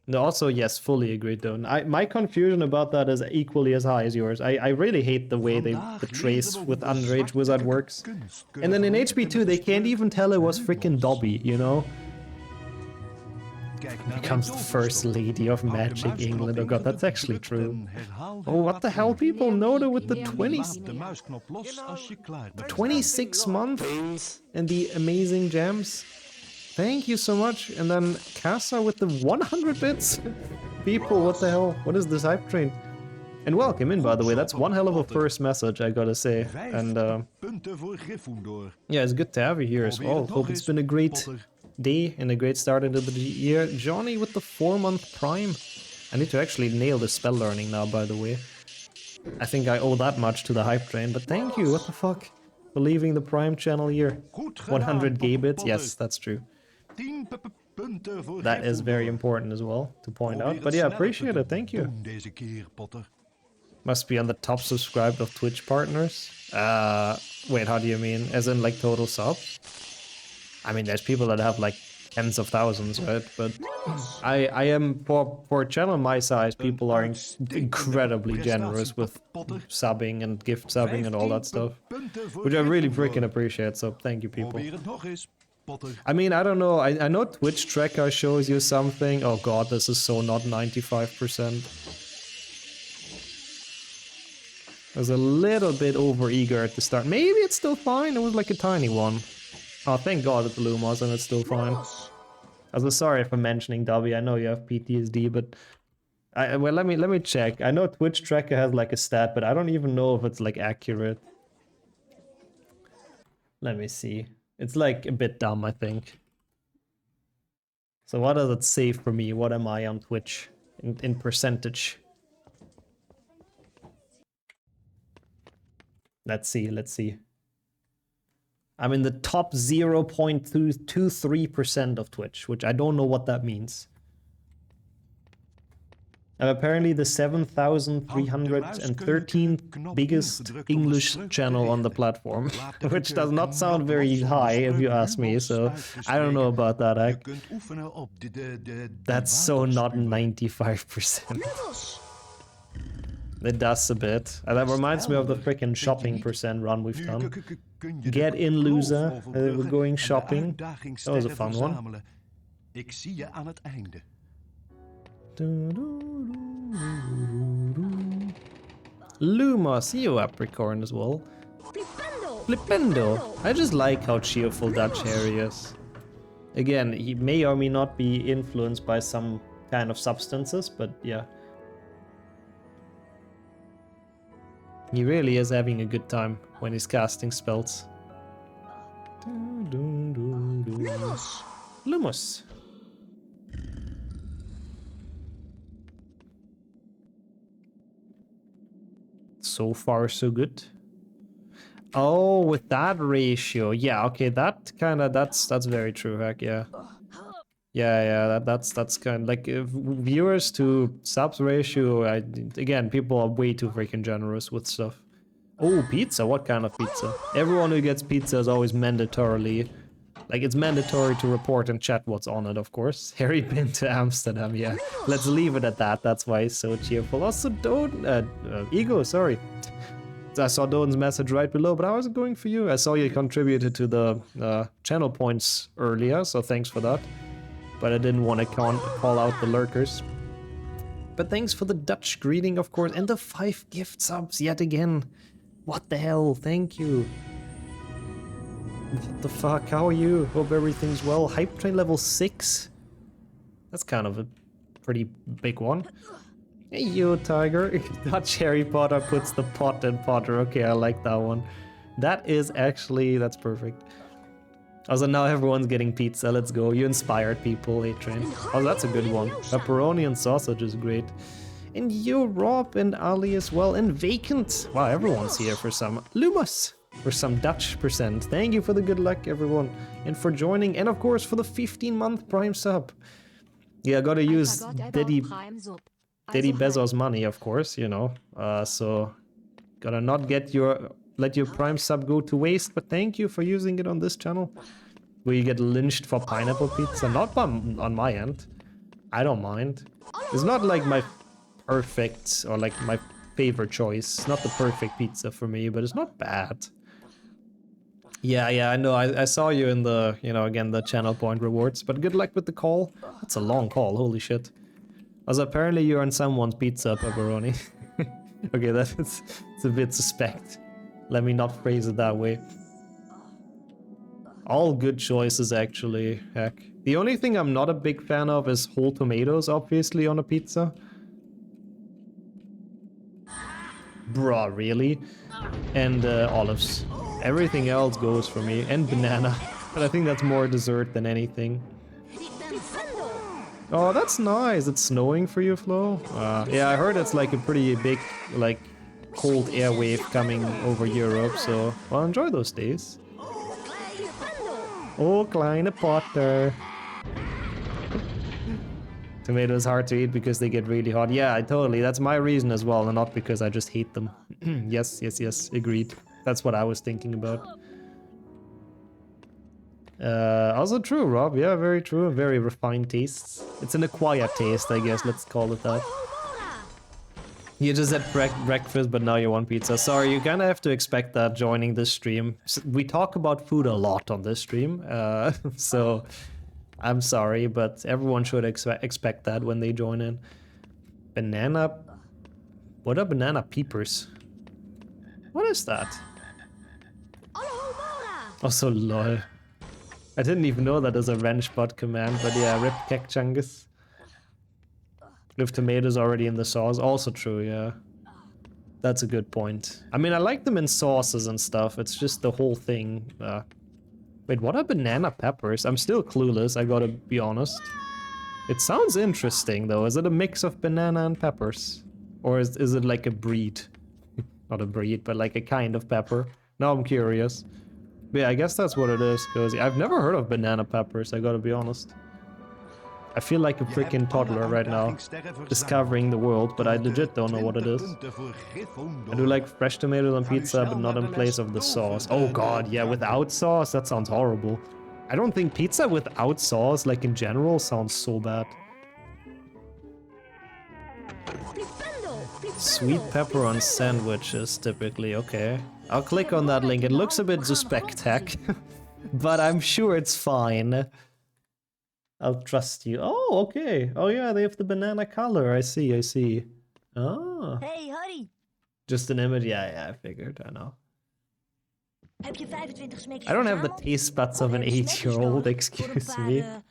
No, also, yes, fully agreed, though. My confusion about that is equally as high as yours. I really hate the way the trace with underage wizard works. And then in HP2, they can't even tell it was freaking Dobby, you know? Becomes the first lady of Magic England. Oh god, that's actually true. Oh, what the hell, people? Noda with the 26 month and the amazing gems. Thank you so much. And then Casa with the 100 bits. People, what the hell? What is this hype train? And welcome in, by the way. That's one hell of a first message, I gotta say. And yeah, it's good to have you here as well. Hope it's been a great day and a great start into the year. Johnny with the 4-month prime. I need to actually nail the spell learning now, by the way. I think I owe that much to the hype train, but thank you, what the fuck, for leaving the prime channel here. 100 gay bits, yes, that's true. That is very important as well to point out, but yeah, appreciate it, thank you. Must be on the top subscribed of Twitch partners. Wait, how do you mean? As in like total subs? I mean, there's people that have like tens of thousands, right? But I am, for a channel my size, people are incredibly generous with subbing and gift subbing and all that stuff, which I really freaking appreciate, so thank you, people. Probeer het nog eens, Potter. I mean, I don't know, I know Twitch tracker shows you something. Oh god, this is so not 95%. I was a little bit over eager at the start. Maybe it's still fine, it was like a tiny one. Oh, thank god it's Lumos and it's still fine. I was sorry for mentioning W. I know you have PTSD, but well, let me check. I know Twitch tracker has like a stat, but I don't even know if it's like accurate. Let me see. It's like a bit dumb, I think. So what does it say for me? What am I on Twitch in percentage? Let's see. I'm in the top 0.223% of Twitch, which I don't know what that means. I'm apparently the 7,313th biggest English channel on the platform, which does not sound very high if you ask me, so I don't know about that. That's so not 95%. It does a bit. And that reminds me of the freaking shopping percent run we've done. Get in, loser. We're going shopping. That was a fun one. Ik zie je aan het einde. Luma, see you Capricorn as well. Flipendo. I just like how cheerful Dutch Harry is. Again, he may or may not be influenced by some kind of substances, but yeah. He really is having a good time when he's casting spells. Lumos. So far, so good. Oh, with that ratio, yeah, okay, that's very true, heck yeah. Yeah, that's kind of like viewers to subs ratio. Again, people are way too freaking generous with stuff. Oh, pizza! What kind of pizza? Everyone who gets pizza is always mandatorily, like it's mandatory to report in chat what's on it. Of course, Harry been to Amsterdam. Yeah, let's leave it at that. That's why he's so cheerful. Also, Ego, sorry. I saw Doden's message right below, but how is it going for you? I saw you contributed to the channel points earlier, so thanks for that. But I didn't want to call out the lurkers. But thanks for the Dutch greeting, of course, and the 5 gift subs yet again. What the hell? Thank you. What the fuck? How are you? Hope everything's well. Hype train level 6. That's kind of a pretty big one. Hey, you, Tiger. Dutch Harry Potter puts the pot in Potter. Okay, I like that one. That is actually... that's perfect. Also, now everyone's getting pizza. Let's go. You inspired people, A-Train. Oh, that's a good one. Pepperoni and sausage is great. And you, Rob, and Ali as well. And Vacant. Wow, everyone's here for some Lumos. For some Dutch percent. Thank you for the good luck, everyone. And for joining. And, of course, for the 15-month Prime sub. Yeah, I gotta use Daddy Bezos money, of course, you know. So, gotta not get your... let your Prime sub go to waste, but thank you for using it on this channel. Will you get lynched for pineapple pizza? Not on my end. I don't mind. It's not like my perfect or like my favorite choice. It's not the perfect pizza for me, but it's not bad. Yeah, I know. I saw you in the, you know, again, the channel point rewards, but good luck with the call. That's a long call, holy shit. As apparently you're on someone's pizza, pepperoni. Okay, it's a bit suspect. Let me not phrase it that way. All good choices, actually. Heck. The only thing I'm not a big fan of is whole tomatoes, obviously, on a pizza. Bruh, really? And olives. Everything else goes for me. And banana. But I think that's more dessert than anything. Oh, that's nice. It's snowing for you, Flo? Yeah, I heard it's like a pretty big, like... cold air wave coming over Europe, so well, enjoy those days. Oh, kleine Potter. Tomato is hard to eat because they get really hot. Yeah, totally. That's my reason as well, and not because I just hate them. Yes, yes, yes. Agreed. That's what I was thinking about. Also true, Rob. Yeah, very true. Very refined tastes. It's an acquired taste, I guess. Let's call it that. You just had breakfast, but now you want pizza. Sorry, you kind of have to expect that joining this stream. We talk about food a lot on this stream, so I'm sorry, but everyone should expect that when they join in. Banana... What are banana peepers? What is that? Also, lol. I didn't even know that as a wrench bot command, but yeah, rip kek chungus. With tomatoes already in the sauce, also true, yeah. That's a good point. I mean, I like them in sauces and stuff, it's just the whole thing. Wait, what are banana peppers? I'm still clueless, I gotta be honest. It sounds interesting though, is it a mix of banana and peppers? Or is it like a breed? Not a breed, but like a kind of pepper. Now I'm curious. But yeah, I guess that's what it is, because I've never heard of banana peppers, I gotta be honest. I feel like a freaking toddler right now, discovering the world, but I legit don't know what it is. I do like fresh tomatoes on pizza, but not in place of the sauce. Oh god, yeah, without sauce? That sounds horrible. I don't think pizza without sauce, like in general, sounds so bad. Sweet pepper on sandwiches, typically, okay. I'll click on that link, it looks a bit suspect, but I'm sure it's fine. I'll trust you. Oh, okay. Oh yeah, they have the banana color. I see, I see. Oh. Hey, Harry. Just an image? Yeah, I figured. I know. Heb je 25 smekjes I don't have the verzameld? taste buds of Oh, an we hebben smekjes 8-year-old, nodig excuse voor een me. paar,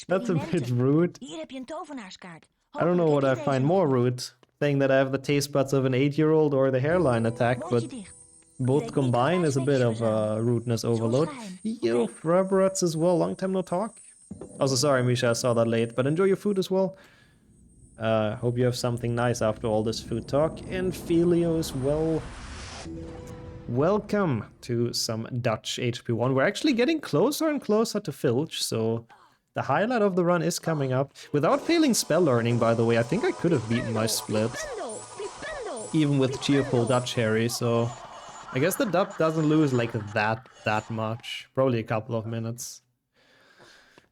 That's a bit experimenten. rude. Hier heb je een tovenaarskaart. I don't know what I Hopelijk heb je find deze more nog. rude. Saying that I have the taste buds of an 8-year-old or the hairline attack, Mondje but dicht. both combined is a bit of rudeness overload. Yo, Frabberats as well, long time no talk. Also, sorry, Misha, I saw that late, but enjoy your food as well. Hope you have something nice after all this food talk. And Filio as well. Welcome to some Dutch HP1. We're actually getting closer and closer to Filch, so the highlight of the run is coming up. Without failing spell learning, by the way, I think I could have beaten my split. Even with cheerful Dutch Harry, so I guess the Dutch doesn't lose like that much. Probably a couple of minutes.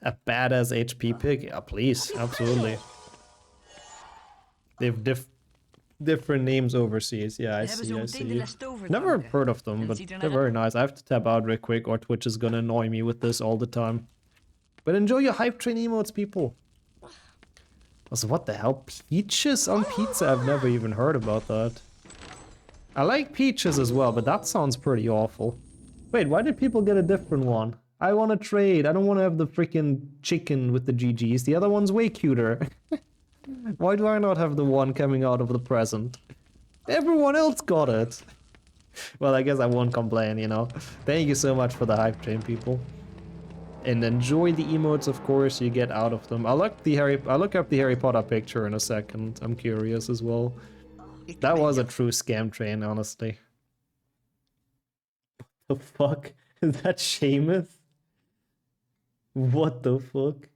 A badass HP pick? Yeah, please, absolutely. They have different names overseas. Yeah, I see, I see. Never heard of them, but they're very nice. I have to tap out real quick or Twitch is gonna annoy me with this all the time. But enjoy your hype train emotes, people. Also, what the hell? Peaches on pizza? I've never even heard about that. I like peaches as well, but that sounds pretty awful. Wait, why did people get a different one? I want to trade. I don't want to have the freaking chicken with the GGs. The other one's way cuter. Why do I not have the one coming out of the present? Everyone else got it. Well, I guess I won't complain, you know. Thank you so much for the hype train, people. And enjoy the emotes, of course, you get out of them. I'll look up the Harry Potter picture in a second. I'm curious as well. That was a true scam train, honestly. What the fuck? Is that Seamus? What the fuck?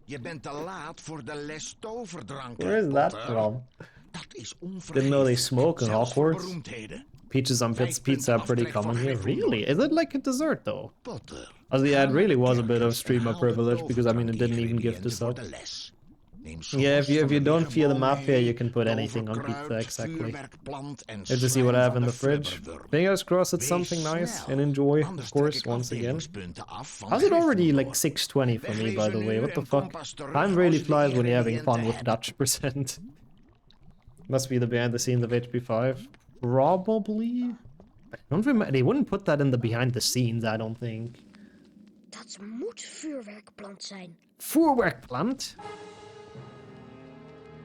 Je bent te laat voor de les toverdrank. Where is that from? Dat is Didn't know they smoke in zelfs voor Hogwarts. beroemdheden. Peaches on pizza are pretty common here. Really? Is it like a dessert though? Potter. Also, yeah, it really was a bit of streamer privilege because I mean it didn't even give this up. Yeah, if you don't fear the mafia, you can put anything on pizza, exactly. Let's just see what I have in the fridge. Fingers crossed it's something nice and enjoy, of course, once again. How's it already like 620 for me, by the way? What the fuck? Time really flies when you're having fun with Dutch percent. Must be the behind the scenes of HP5. Probably? I don't remember. They wouldn't put that in the behind the scenes, I don't think. Dat moet vuurwerkplant zijn. Vuurwerkplant?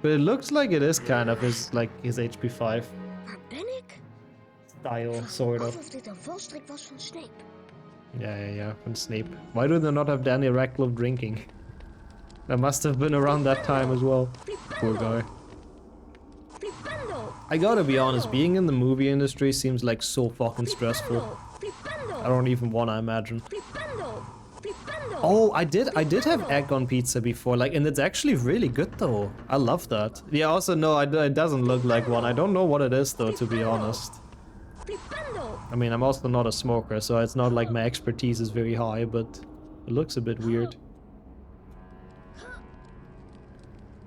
But it looks like it is kind of his HP5 Waar ben ik? style, sort of. Of dit een valstrik was van Snape. Yeah, from Snape. Why do they not have Danny Radcliffe drinking? That must have been around that time as well. Poor guy. I gotta be honest, being in the movie industry seems like so fucking stressful. I don't even wanna imagine. Oh, I did have egg on pizza before, like, and it's actually really good though. I love that. Yeah, also no, it doesn't look like one. I don't know what it is though, to be honest. I mean, I'm also not a smoker, so it's not like my expertise is very high, but it looks a bit weird.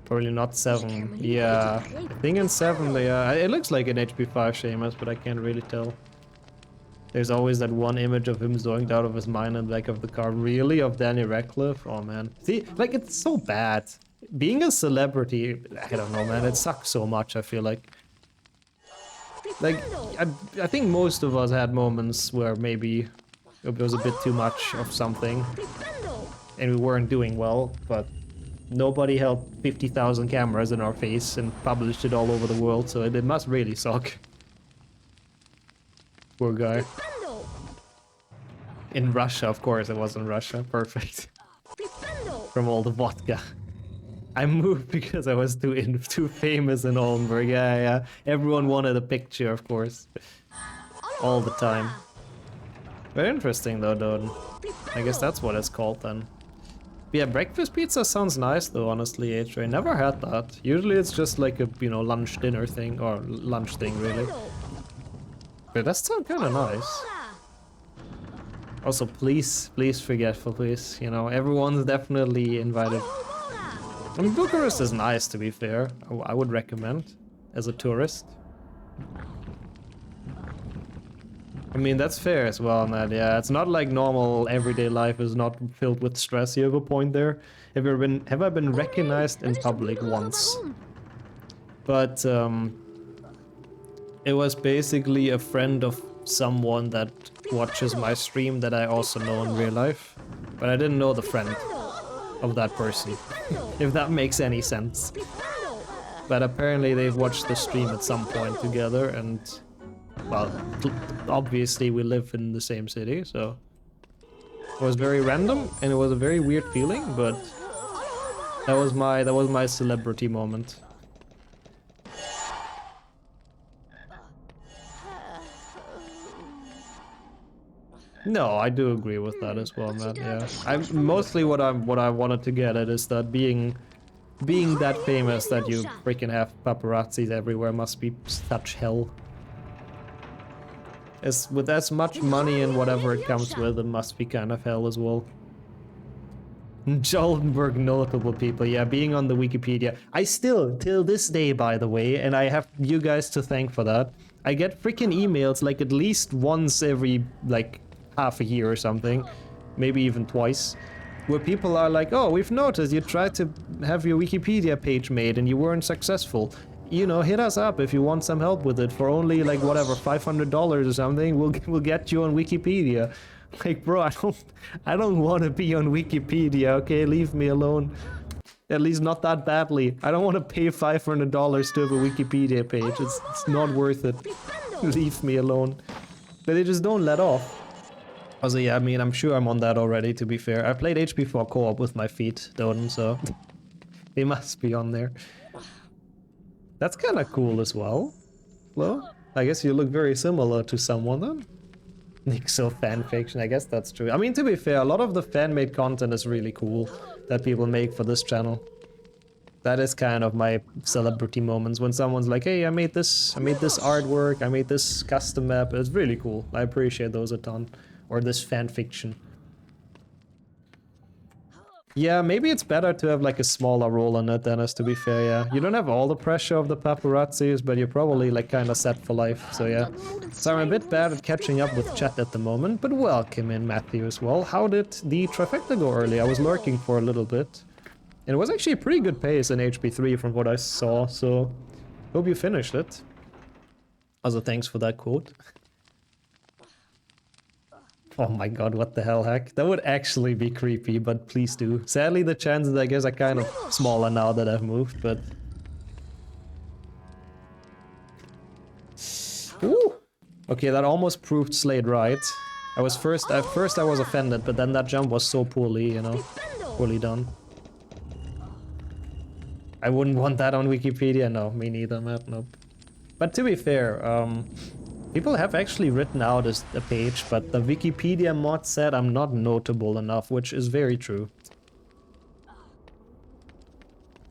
Probably not 7. Yeah, I think in 7 it looks like an HP5 Seamus, but I can't really tell. There's always that one image of him zoned out of his mind in the back of the car. Really? Of Danny Radcliffe? Oh man. See, like, it's so bad. Being a celebrity, I don't know, man, it sucks so much, I feel like. Like, I think most of us had moments where maybe it was a bit too much of something and we weren't doing well, but nobody held 50,000 cameras in our face and published it all over the world, so it must really suck. Poor guy. In Russia, of course, it was in Russia. Perfect. From all the vodka. I moved because I was too famous in Oldenburg. Yeah. Everyone wanted a picture, of course. All the time. Very interesting though, Doden. I guess that's what it's called then. Yeah, breakfast pizza sounds nice though, honestly, H-Ray. Never had that. Usually it's just like a, you know, lunch dinner thing, or lunch thing, really. But that sounds kind of nice. Also, please forgetful, please. You know, everyone's definitely invited. I mean, Bucharest is nice, to be fair. I would recommend as a tourist. I mean, that's fair as well, Matt. Yeah, it's not like normal everyday life is not filled with stress. You have a point there. Have I been recognized in public once? But it was basically a friend of someone that watches my stream that I also know in real life. But I didn't know the friend of that person, if that makes any sense. But apparently they've watched the stream at some point together, and well, obviously we live in the same city, so it was very random and it was a very weird feeling, but that was my celebrity moment. No, I do agree with that as well, Matt. Yeah, mostly what I wanted to get at is that being that famous that you freaking have paparazzis everywhere must be such hell. With as much money and whatever it comes with, it must be kind of hell as well. Joldenberg notable people, yeah, being on the Wikipedia. I still, till this day, by the way, and I have you guys to thank for that, I get freaking emails like at least once every, like, half a year or something, maybe even twice, where people are like, oh, we've noticed you tried to have your Wikipedia page made and you weren't successful. You know, hit us up if you want some help with it for only, like, whatever, $500 or something. We'll get you on Wikipedia. Like, bro, I don't want to be on Wikipedia, okay? Leave me alone. At least not that badly. I don't want to pay $500 to have a Wikipedia page. It's not worth it. Leave me alone. But they just don't let off. Also, yeah, I mean, I'm sure I'm on that already, to be fair. I played HP4 co-op with my feet, Doden, so they must be on there. That's kind of cool as well. Well, I guess you look very similar to someone then. Nixo fanfiction, I guess that's true. I mean, to be fair, a lot of the fan-made content is really cool that people make for this channel. That is kind of my celebrity moments, when someone's like, hey, I made this artwork, I made this custom map. It's really cool. I appreciate those a ton. Or this fanfiction. Yeah, maybe it's better to have like a smaller role in it, Dennis, to be fair, yeah. You don't have all the pressure of the paparazzis, but you're probably like kind of set for life, so yeah. So I'm a bit bad at catching up with chat at the moment, but welcome in, Matthew, as well. How did the trifecta go early? I was lurking for a little bit. And it was actually a pretty good pace in HP3 from what I saw, so hope you finished it. Also, thanks for that quote. Oh my god, what the hell, heck? That would actually be creepy, but please do. Sadly, the chances, I guess, are kind of smaller now that I've moved, but... Ooh! Okay, that almost proved Slade right. At first I was offended, but then that jump was so poorly, you know, poorly done. I wouldn't want that on Wikipedia, no, me neither, Matt, nope. But to be fair, People have actually written out a page, but the Wikipedia mod said I'm not notable enough, which is very true.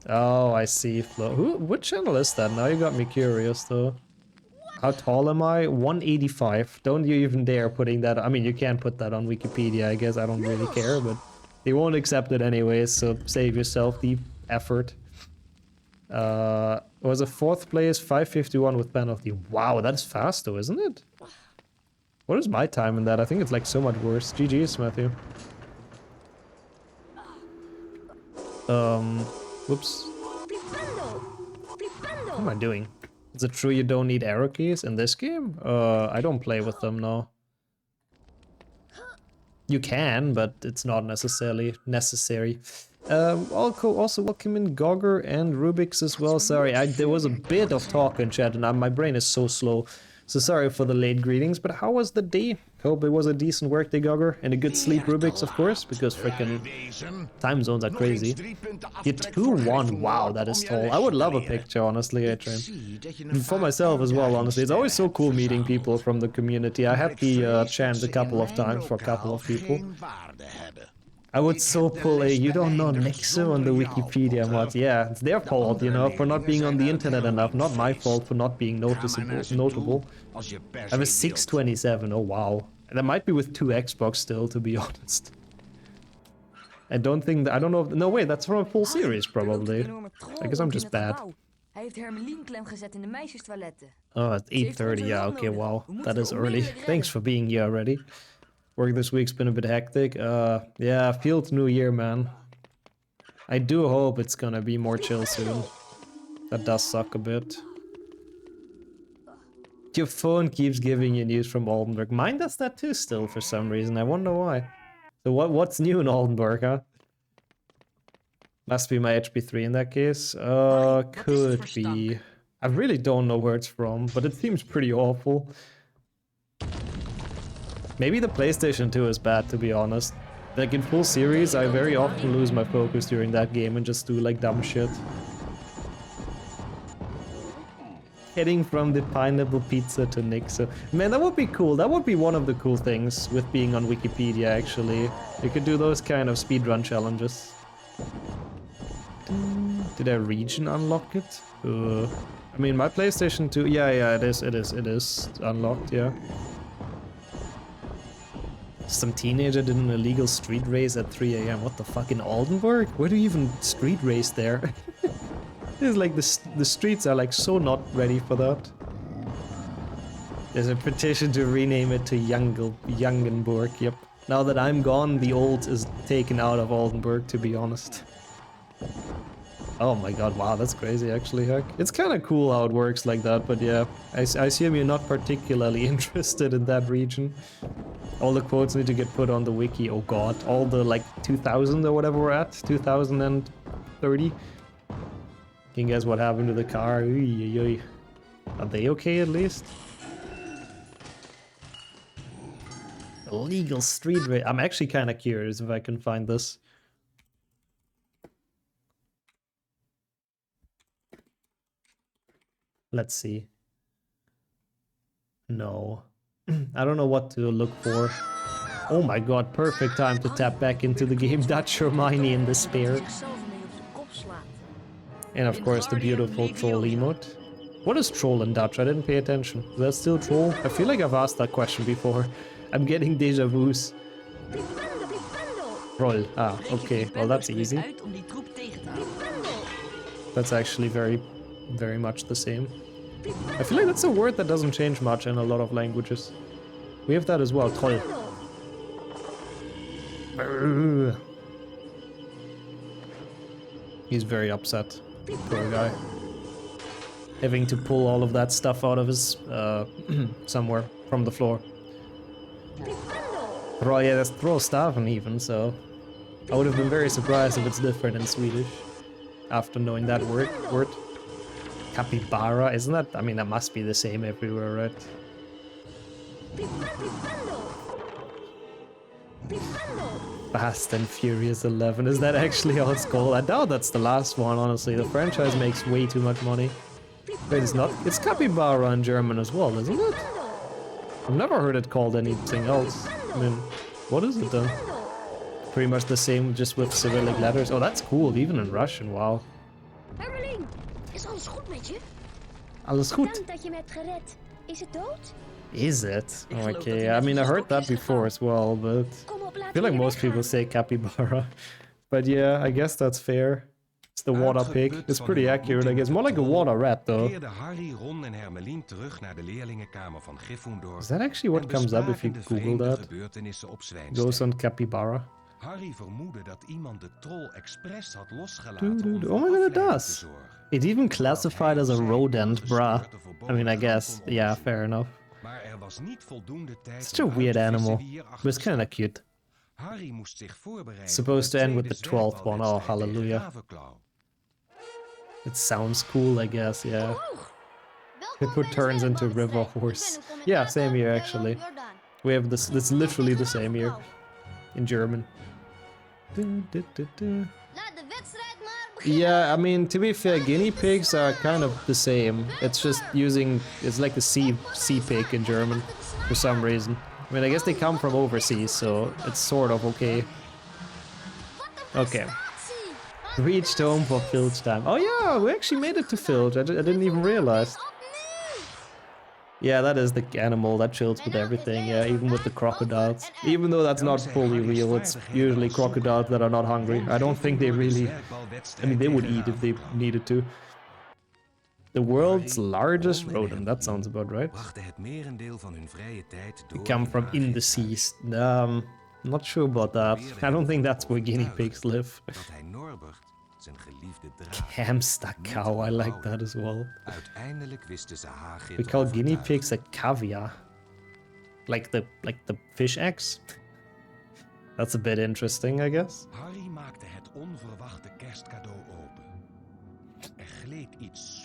Oh, I see, Flo. What channel is that? Now you got me curious, though. How tall am I? 185. Don't you even dare putting that... I mean, you can't put that on Wikipedia, I guess. I don't really care, but they won't accept it anyways, so save yourself the effort. It was a 4th place, 5:51 with penalty. Wow, that's fast, though, isn't it? What is my time in that? I think it's like so much worse. GG's, Matthew. Whoops. What am I doing? Is it true you don't need arrow keys in this game? I don't play with them, no. You can, but it's not necessarily necessary. Also welcome in Gogger and Rubik's as well. Sorry, there was a bit of talk in chat and my brain is so slow. So sorry for the late greetings, but how was the day? Hope it was a decent work day, Gogger. And a good sleep, Rubik's, of course, because freaking time zones are crazy. You're 2-1, wow, that is tall. I would love a picture, honestly, A-Train. For myself as well, honestly. It's always so cool meeting people from the community. I had the chance a couple of times for a couple of people. I would so pull a you don't know Nixo on the Wikipedia mod. Yeah, it's their fault, you know, for not being on the internet enough. Not my fault for not being notable. I have a 627, oh wow. And that might be with 2 Xbox still, to be honest. I don't think that, I don't know, no wait, that's from a full series probably. I guess I'm just bad. Hij heeft Hermelien klem gezet in de meisjestoiletten. Oh, at 8:30, yeah, okay, wow. That is early. Thanks for being here already. Work this week's been a bit hectic. Yeah, Field New Year, man. I do hope it's gonna be more chill soon. That does suck a bit. Your phone keeps giving you news from Oldenburg. Mine does that too still for some reason. I wonder why. So what's new in Oldenburg, huh? Must be my HP3 in that case. Could be. I really don't know where it's from, but it seems pretty awful. Maybe the PlayStation 2 is bad, to be honest. Like in full series, I very often lose my focus during that game and just do like dumb shit. Heading from the pineapple pizza to Nixo. Man, that would be cool. That would be one of the cool things with being on Wikipedia, actually. You could do those kind of speedrun challenges. Did I region unlock it? I mean, my PlayStation 2... Yeah, it is unlocked, yeah. Some teenager did an illegal street race at 3 AM. What the fuck, in Oldenburg? Where do you even street race there? It's like the streets are like so not ready for that. There's a petition to rename it to Youngenburg, yep. Now that I'm gone, the old is taken out of Oldenburg, to be honest. Oh my god, wow, that's crazy actually, heck. It's kind of cool how it works like that, but yeah. I assume you're not particularly interested in that region. All the quotes need to get put on the wiki, oh god. All the like 2000 or whatever we're at, 2030. Can you guess what happened to the car? Are they okay at least? Illegal street race. I'm actually kind of curious if I can find this. Let's see. No. I don't know what to look for. Oh my god, perfect time to tap back into the game. Dutch Hermione in despair. And of course the beautiful troll emote. What is troll in Dutch? I didn't pay attention. Is that still troll? I feel like I've asked that question before. I'm getting deja vus. Troll. Ah, okay. Well, that's easy. That's actually very much the same. I feel like that's a word that doesn't change much in a lot of languages. We have that as well, troll. He's very upset. Poor guy. Having to pull all of that stuff out of his, somewhere from the floor. Throw, yeah, that's throwstaven even, so... I would have been very surprised if it's different in Swedish. After knowing that word. Capybara, isn't that? I mean, that must be the same everywhere, right? Fast and Furious 11, is that actually how it's called? I doubt that's the last one, honestly. The franchise makes way too much money. Wait, it's not? It's Capybara in German as well, isn't it? I've never heard it called anything else. I mean, what is it then? Pretty much the same, just with Cyrillic letters. Oh, that's cool, even in Russian, wow. Hermeling, is alles goed met je? Alles goed. Dank dat je me hebt gered. Is het dood? Is it? Okay, I mean, I heard that before as well, but I feel like most people say capybara. But yeah, I guess that's fair. It's the water pig. It's pretty accurate, I guess. More like a water rat, though. Harry, Ron en Hermelien terug naar de leerlingenkamer van Gryffindor. Is that actually what comes up if you Google that? Goes on capybara. Harry vermoedde dat iemand de troll expres had losgelaten. Oh my god, it does! It's even classified as a rodent, bruh. I mean, I guess, yeah, fair enough. Such a weird animal, but it's kinda cute. Supposed to end with the 12th one, oh hallelujah. It sounds cool, I guess, yeah. Hippo turns into river horse. Yeah, same here actually. We have this, it's literally the same here. In German. Yeah, I mean, to be fair, guinea pigs are kind of the same. It's just using, it's like the sea pig in German, for some reason. I mean, I guess they come from overseas, so it's sort of okay. Okay. Reached home for Filch time. Oh yeah, we actually made it to Filch. I didn't even realize. Yeah, that is the animal that chills with everything, yeah, even with the crocodiles. Even though that's not fully real, it's usually crocodiles that are not hungry. I don't think they really... I mean, they would eat if they needed to. The world's largest rodent, that sounds about right. They come from in the seas. Not sure about that. I don't think that's where guinea pigs live. Hamster cow, I like that as well. We call guinea pigs a caviar. Like the fish eggs. That's a bit interesting, I guess.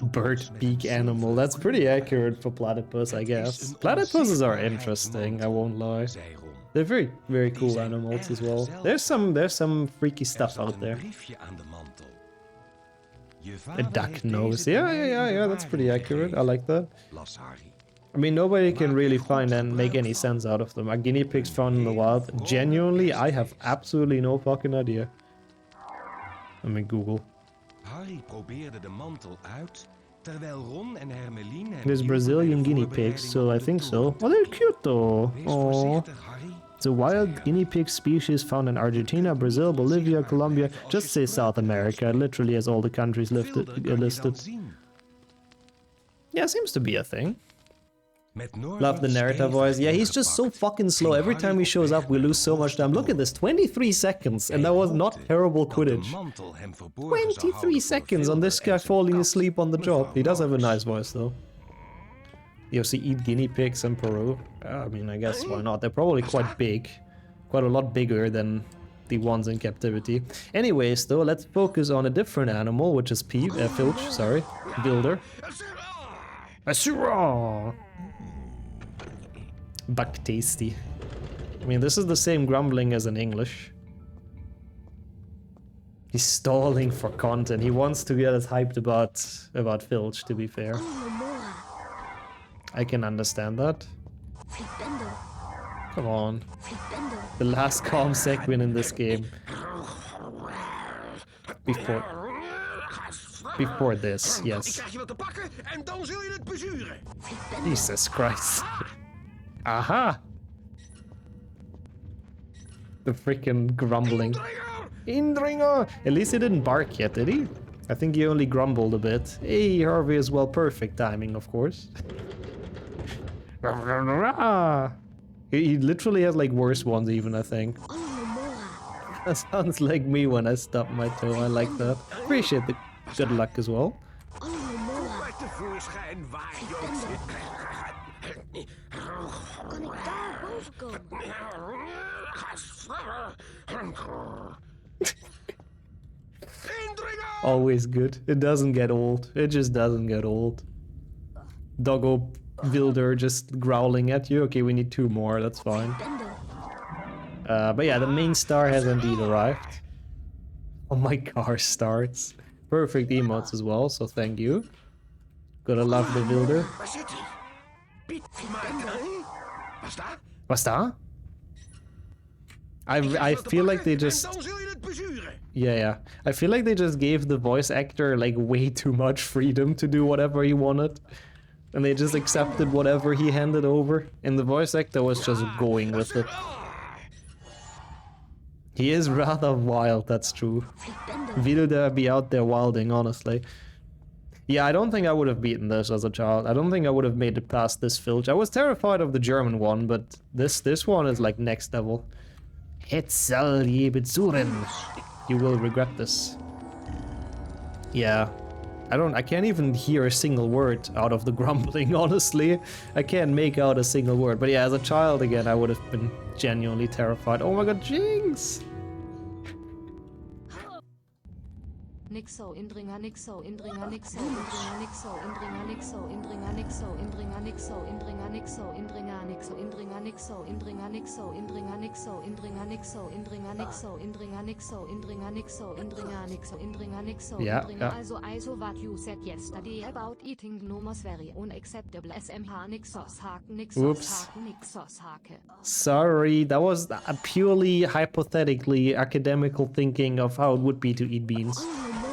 Bird beak animal, that's pretty accurate for platypus, I guess. Platypuses are interesting, I won't lie. They're very, very cool animals as well. There's some freaky stuff out there. A duck nose. Yeah, that's pretty accurate. I like that. I mean, nobody can really find and make any sense out of them. Are guinea pigs found in the wild? Genuinely, I have absolutely no fucking idea. Let me Google. There's Brazilian guinea pigs, so I think so. Oh, they're cute though. Oh. It's a wild guinea pig species found in Argentina, Brazil, Bolivia, Colombia. Just say South America. It literally has all the countries listed. Yeah, seems to be a thing. Love the narrator voice. Yeah, he's just so fucking slow. Every time he shows up, we lose so much time. Look at this, 23 seconds, and that was not terrible Quidditch. 23 seconds on this guy falling asleep on the job. He does have a nice voice, though. You see, eat guinea pigs in Peru? I mean, I guess why not? They're probably quite big. Quite a lot bigger than the ones in captivity. Anyways, though, let's focus on a different animal, which is Filch, sorry. Builder. Asura! Buck tasty. I mean, this is the same grumbling as in English. He's stalling for content. He wants to get us hyped about Filch, to be fair. I can understand that. Come on. The last calm segment in this game. Before this, yes. Jesus Christ. Aha! The freaking grumbling. Indringer! At least he didn't bark yet, did he? I think he only grumbled a bit. Hey, Harvey is well, perfect timing, of course. He literally has like worse ones even, I think. That sounds like me when I stub my toe, I like that. Appreciate the good luck as well. Always good. It doesn't get old. It just doesn't get old. Doggo Wilder just growling at you. Okay, we need 2 more. That's fine. But yeah, the main star has indeed arrived. Oh, my car starts. Perfect emotes as well, so thank you. Gotta love the Wilder. Was da? I feel like they just... Yeah. I feel like they just gave the voice actor like way too much freedom to do whatever he wanted. And they just accepted whatever he handed over. And the voice actor was just going with it. He is rather wild, that's true. Wilder be out there wilding, honestly. Yeah, I don't think I would have beaten this as a child. I don't think I would have made it past this Filch. I was terrified of the German one, but this one is like next level. Hetzel je bezuren. You will regret this. Yeah. I can't even hear a single word out of the grumbling, honestly. I can't make out a single word. But yeah, as a child again, I would have been genuinely terrified. Oh my god, Jinx! Nixo, Indringer, Nixo, Indringer, Nixo, Indringer, Nixo, Indringer, Nixo, Indringer, Nixo, Indringer, Nixo, Indringer, Nixo, Indringer, Nixo, Indringer, Nixo, Indringer, Nixo, Indringer, Nixo, Indringer, Nixo, Indringer, Nixo, Indringer, Nixo, Indringer, Nixo, Indringer, Nixo, Indringer, Nixo, Indringer. Also what you said yesterday about eating gnomos very unacceptable. SMH Nixos Haken, Nixos Haken, Nixos Hake. Sorry, that was a purely hypothetically academical thinking of how it would be to eat beans.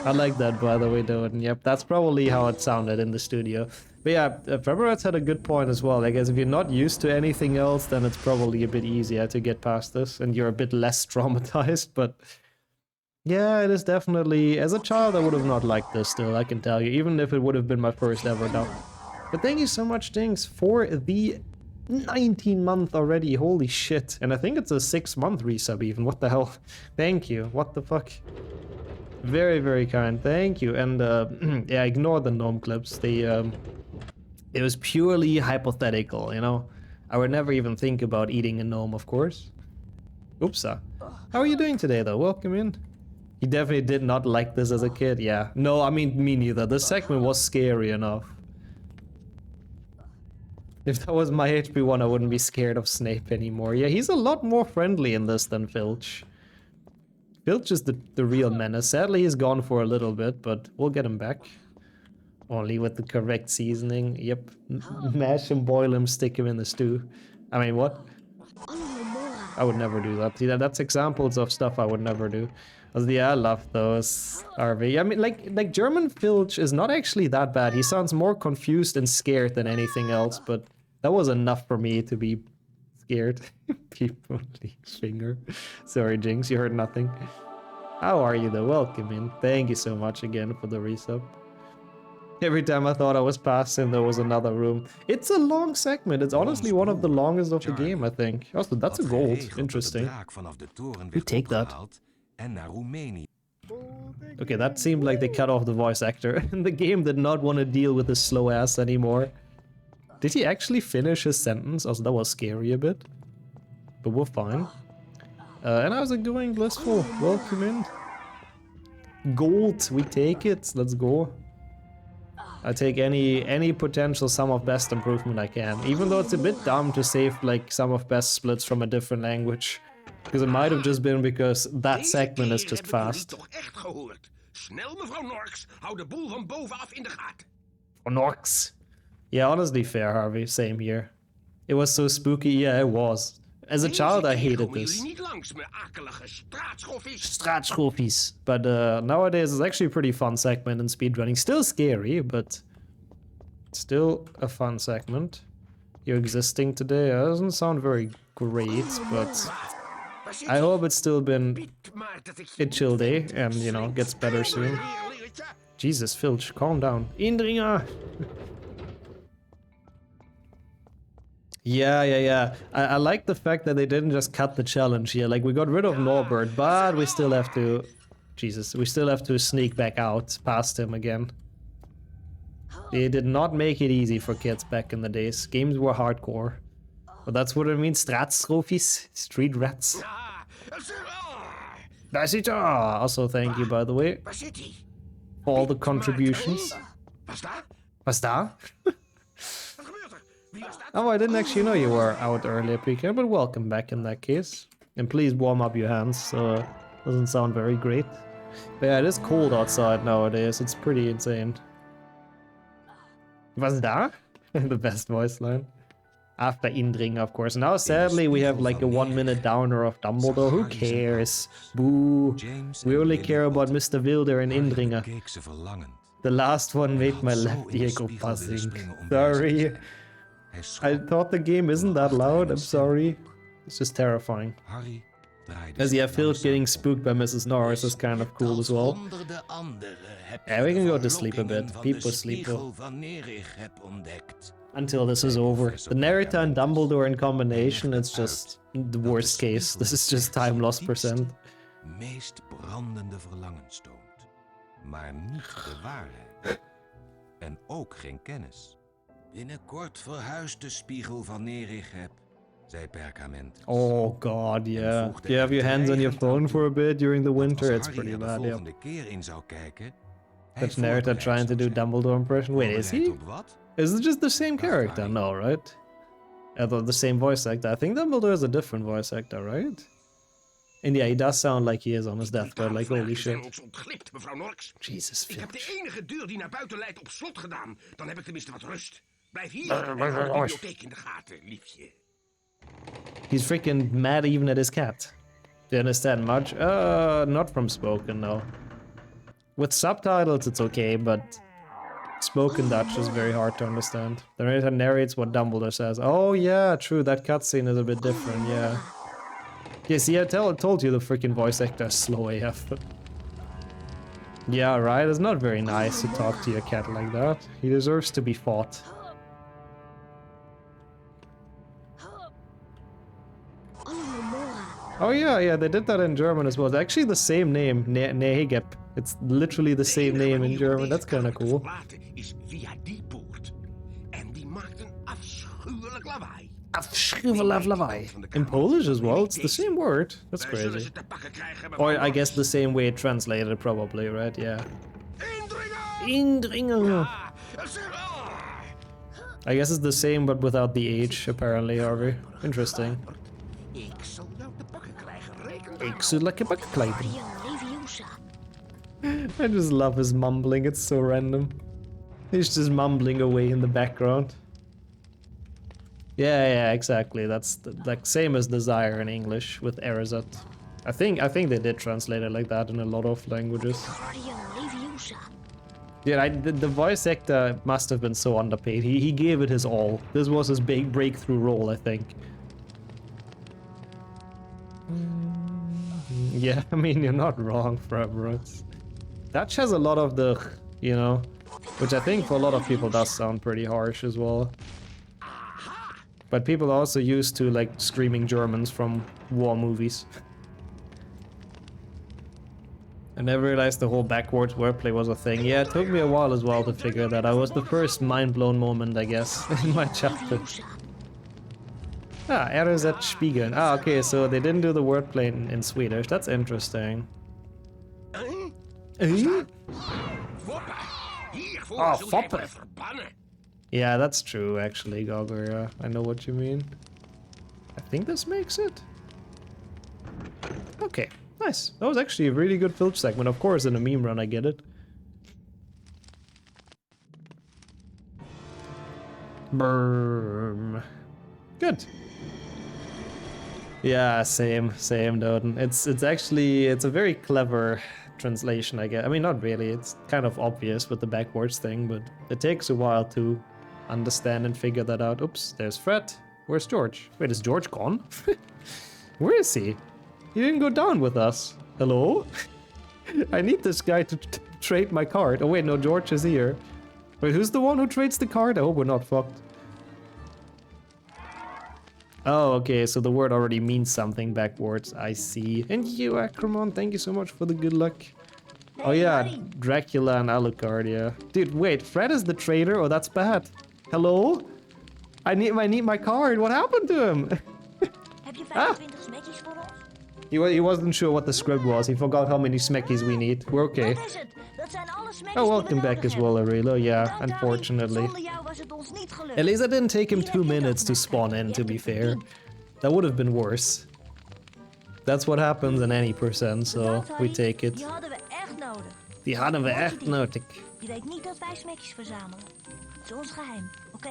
I like that, by the way, though, and yep, that's probably how it sounded in the studio. But yeah, Memerun had a good point as well. I guess if you're not used to anything else, then it's probably a bit easier to get past this, and you're a bit less traumatized, but... Yeah, it is definitely... As a child, I would have not liked this still, I can tell you, even if it would have been my first ever dub. But thank you so much, Jinx, for the 19-month already, holy shit. And I think it's a 6-month resub even, what the hell? Thank you, what the fuck? Very, very kind, thank you. And yeah, ignore the gnome clips. They, it was purely hypothetical, you know? I would never even think about eating a gnome, of course. Oopsa. How are you doing today, though? Welcome in. You definitely did not like this as a kid, yeah. No, I mean, me neither. This segment was scary enough. If that was my HP one, I wouldn't be scared of Snape anymore. Yeah, he's a lot more friendly in this than Filch. Filch is the real menace. Sadly, he's gone for a little bit, but we'll get him back. Only with the correct seasoning. Yep. Mash him, boil him, stick him in the stew. I mean, what? I would never do that. See, that's examples of stuff I would never do. Yeah, I love those, RV. I mean, like German Filch is not actually that bad. He sounds more confused and scared than anything else, but that was enough for me to be scared. People finger. Sorry, Jinx, you heard nothing. How are you though? Welcome in. Thank you so much again for the resub. Every time I thought I was passing, there was another room. It's a long segment. It's honestly one of the longest of the game, I think. Also, that's a gold. Interesting. We take that. Okay, that seemed like they cut off the voice actor. And the game did not want to deal with his slow ass anymore. Did he actually finish his sentence? Also, that was scary a bit. But we're fine. And how's it going, Blissful? Welcome in. Gold, we take it. Let's go. I take any potential sum of best improvement I can. Even though it's a bit dumb to save like sum of best splits from a different language. Because it might have just been because that segment is just fast. Snel, mevrouw Norks. Hou de boel van bovenaf in de gaten. Oh, Norks. Yeah, honestly fair, Harvey. Same here. It was so spooky. Yeah, it was. As a child, I hated this. Straatschroffies. But nowadays, it's actually a pretty fun segment in speedrunning. Still scary, but still a fun segment. You're existing today. It doesn't sound very great, but I hope it's still been a chill day and, you know, gets better soon. Jesus, Filch, calm down. Indringer! Yeah. I like the fact that they didn't just cut the challenge here. Like, we got rid of Norbert, but we still have to... Jesus, we still have to sneak back out past him again. They did not make it easy for kids back in the days. Games were hardcore. But that's what it means, straatschroffies, street rats. Also, thank you, by the way, for all the contributions. Was da? Oh, I didn't actually know you were out earlier, PK, but welcome back in that case. And please warm up your hands, doesn't sound very great. But yeah, it is cold outside nowadays, it's pretty insane. Was da? The best voice line. After Indringa, of course. Now, sadly, we have like a 1 minute downer of Dumbledore. Who cares? Boo. We only care about Mr. Wilder and Indringa. The last one made my left ear go buzzing. Sorry. I thought the game isn't that loud. I'm sorry. It's just terrifying. As yeah, Filch getting spooked by Mrs. Norris is kind of cool as well. Yeah, we can go to sleep a bit. People sleep well. Until this is over. The narrator and Dumbledore in combination, it's just the worst case. This is just time lost %. Meest brandende verlangens toont, maar niet de waarheid. En ook geen kennis. Binnenkort verhuist de spiegel van Nerigeb, zei Perkament. Oh god, yeah. Do you have your hands on your phone for a bit during the winter? It's pretty bad, yeah. That narrator trying to do Dumbledore impression. Wait, is he? Is it just the same character? No, right? I thought the same voice actor. I think Dumbledore is a different voice actor, right? And yeah, he does sound like he is on his deathbed, like holy shit. Jesus, Filch. Ik heb de enige deur die naar buiten leidt op slot gedaan. Dan heb ik tenminste wat rust. Blijf hier en hou de bibliotheek in de gaten, liefje. He's freaking mad even at his cat. Do you understand much? Not from spoken, no. With subtitles it's okay, but spoken Dutch is very hard to understand. The narrator narrates what Dumbledore says. Oh yeah, true, that cutscene is a bit different, yeah. Yeah, see, I told you the freaking voice actor is slow AF. Yeah, right, it's not very nice to talk to your cat like that. He deserves to be fought. Oh yeah, they did that in German as well. It's actually the same name, Nehegep. It's literally the same name in German. That's kind of cool. Afschuwelijk lawaai. In Polish as well, it's the same word. That's crazy. Or I guess the same way it translated probably, right? Yeah. Indringer. I guess it's the same but without the H, apparently, Harvey. Interesting. Ik zou lekker bakken krijgen. I just love his mumbling, it's so random. He's just mumbling away in the background. Yeah, exactly. That's like same as Desire in English with Erizet. I think they did translate it like that in a lot of languages. Yeah, the voice actor must have been so underpaid. He gave it his all. This was his big breakthrough role, I think. Yeah, I mean, you're not wrong, forever. Dutch has a lot of the, you know, which I think for a lot of people does sound pretty harsh as well. But people are also used to, like, screaming Germans from war movies. I never realized the whole backwards wordplay was a thing. Yeah, it took me a while as well to figure that out. It was the first mind-blown moment, I guess, in my childhood. Ah, Erizet Spiegeln. Ah, okay, so they didn't do the wordplay in Swedish. That's interesting. Oh, foppen! Yeah, that's true, actually, Gogger. Yeah, I know what you mean. I think this makes it. Okay, nice. That was actually a really good Filch segment. Of course, in a meme run, I get it. Brrrm. Good. Yeah, same, Doden. It's a very clever translation, I guess. I mean, not really. It's kind of obvious with the backwards thing, but it takes a while to understand and figure that out. Oops, there's Fred. Where's George? Wait, is George gone? Where is he? He didn't go down with us. Hello? I need this guy to trade my card. Oh wait, no, George is here. Wait, who's the one who trades the card? I hope we're not fucked. Oh, okay, so the word already means something backwards. I see. And you, Acromon, thank you so much for the good luck. Oh yeah, Dracula and Alucard, yeah. Dude, wait, Fred is the trader? Oh, that's bad. Hello? I need my card. What happened to him? Heb je 25 smekjes voor ons? He wasn't sure what the script was. He forgot how many smekkies we need. We're okay. Wat is het? Dat zijn alle smekjes Oh, die we welcome back nodig as well, hebben. Aurelio. Yeah, Bedankt, Harry. unfortunately. Zonder jou was het ons niet gelukt. At least it didn't take him Hier 2 heb je minutes to dat spawn nog. in, Je to hebt be het fair. verdiend. That would have been worse. That's what happens in any percent, so Bedankt, we Harry. take it. Die hadden we echt nodig. Die hadden we Mooi echt verdiend. nodig. Je weet niet dat wij smekjes verzamelen. Het is ons geheim, oké?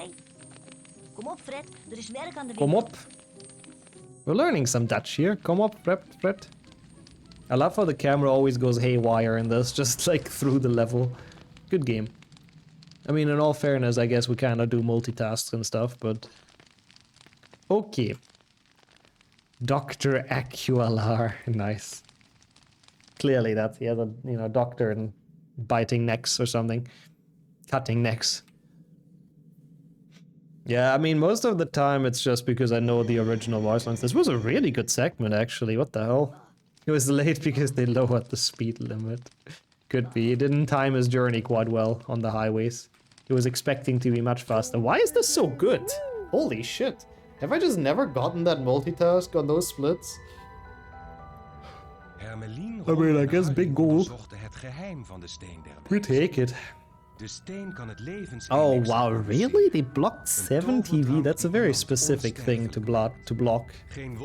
Kom op, Fred. Er is werk aan de Kom winkel. op. We're learning some Dutch here. Kom op, Fred. I love how the camera always goes haywire in this, just like through the level. Good game. I mean, in all fairness, I guess we kind of do multitasks and stuff, but... Okay. Dr. Aqualar. Nice. Clearly that he has a, you know, doctor and biting necks or something. Cutting necks. Yeah, I mean, most of the time it's just because I know the original voice lines. This was a really good segment, actually. What the hell? It was late because they lowered the speed limit. Could be. He didn't time his journey quite well on the highways. He was expecting to be much faster. Why is this so good? Holy shit. Have I just never gotten that multitask on those splits? I mean, I guess big goal. We take it. Oh wow, really? They blocked 7 TV? That's a very specific thing to block.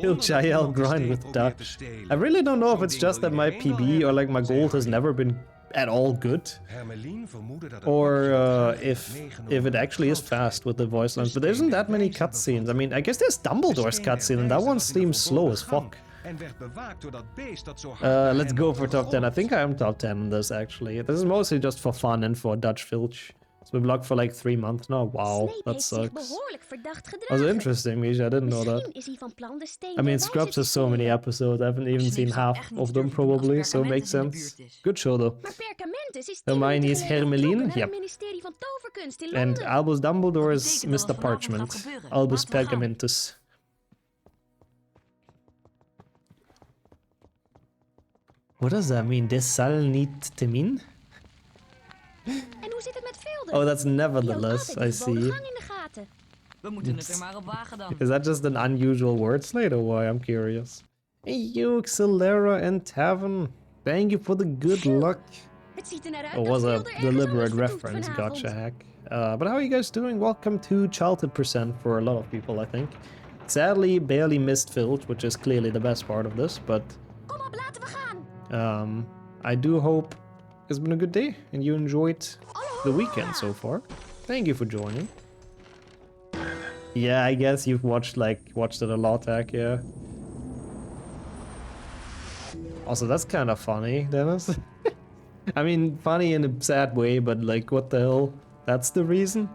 Filch IL grind with Dutch. I really don't know if it's just that my PB or like my gold has never been at all good. Or if it actually is fast with the voice lines. But there isn't that many cutscenes. I mean, I guess there's Dumbledore's cutscene and that one seems slow as fuck. Let's go for top 10. I think I am top 10 in this, actually. This is mostly just for fun and for Dutch Filch. It's been blocked for like 3 months now. Wow, that sucks. That's interesting, Misha. I didn't know that. I mean, Scrubs has so many episodes. I haven't even seen half of them, probably, so it makes sense. Good show, though. Hermione is Hermeline. Yep. And Albus Dumbledore is Mr. Parchment. Albus Pergamentus. What does that mean? Desalniettemin? Oh, that's nevertheless, I see. Is that just an unusual word slate or why? I'm curious. Hey you, Xylera and Tavern. Thank you for the good luck. It was a deliberate reference, gotcha hack. But how are you guys doing? Welcome to Childhood Percent for a lot of people, I think. Sadly, barely missed Filch, which is clearly the best part of this, but... I do hope it's been a good day and you enjoyed the weekend so far. Thank you for joining. Yeah, I guess you've watched it a lot, Hack, yeah. Also, that's kind of funny, Dennis. I mean, funny in a sad way, but like, what the hell? That's the reason?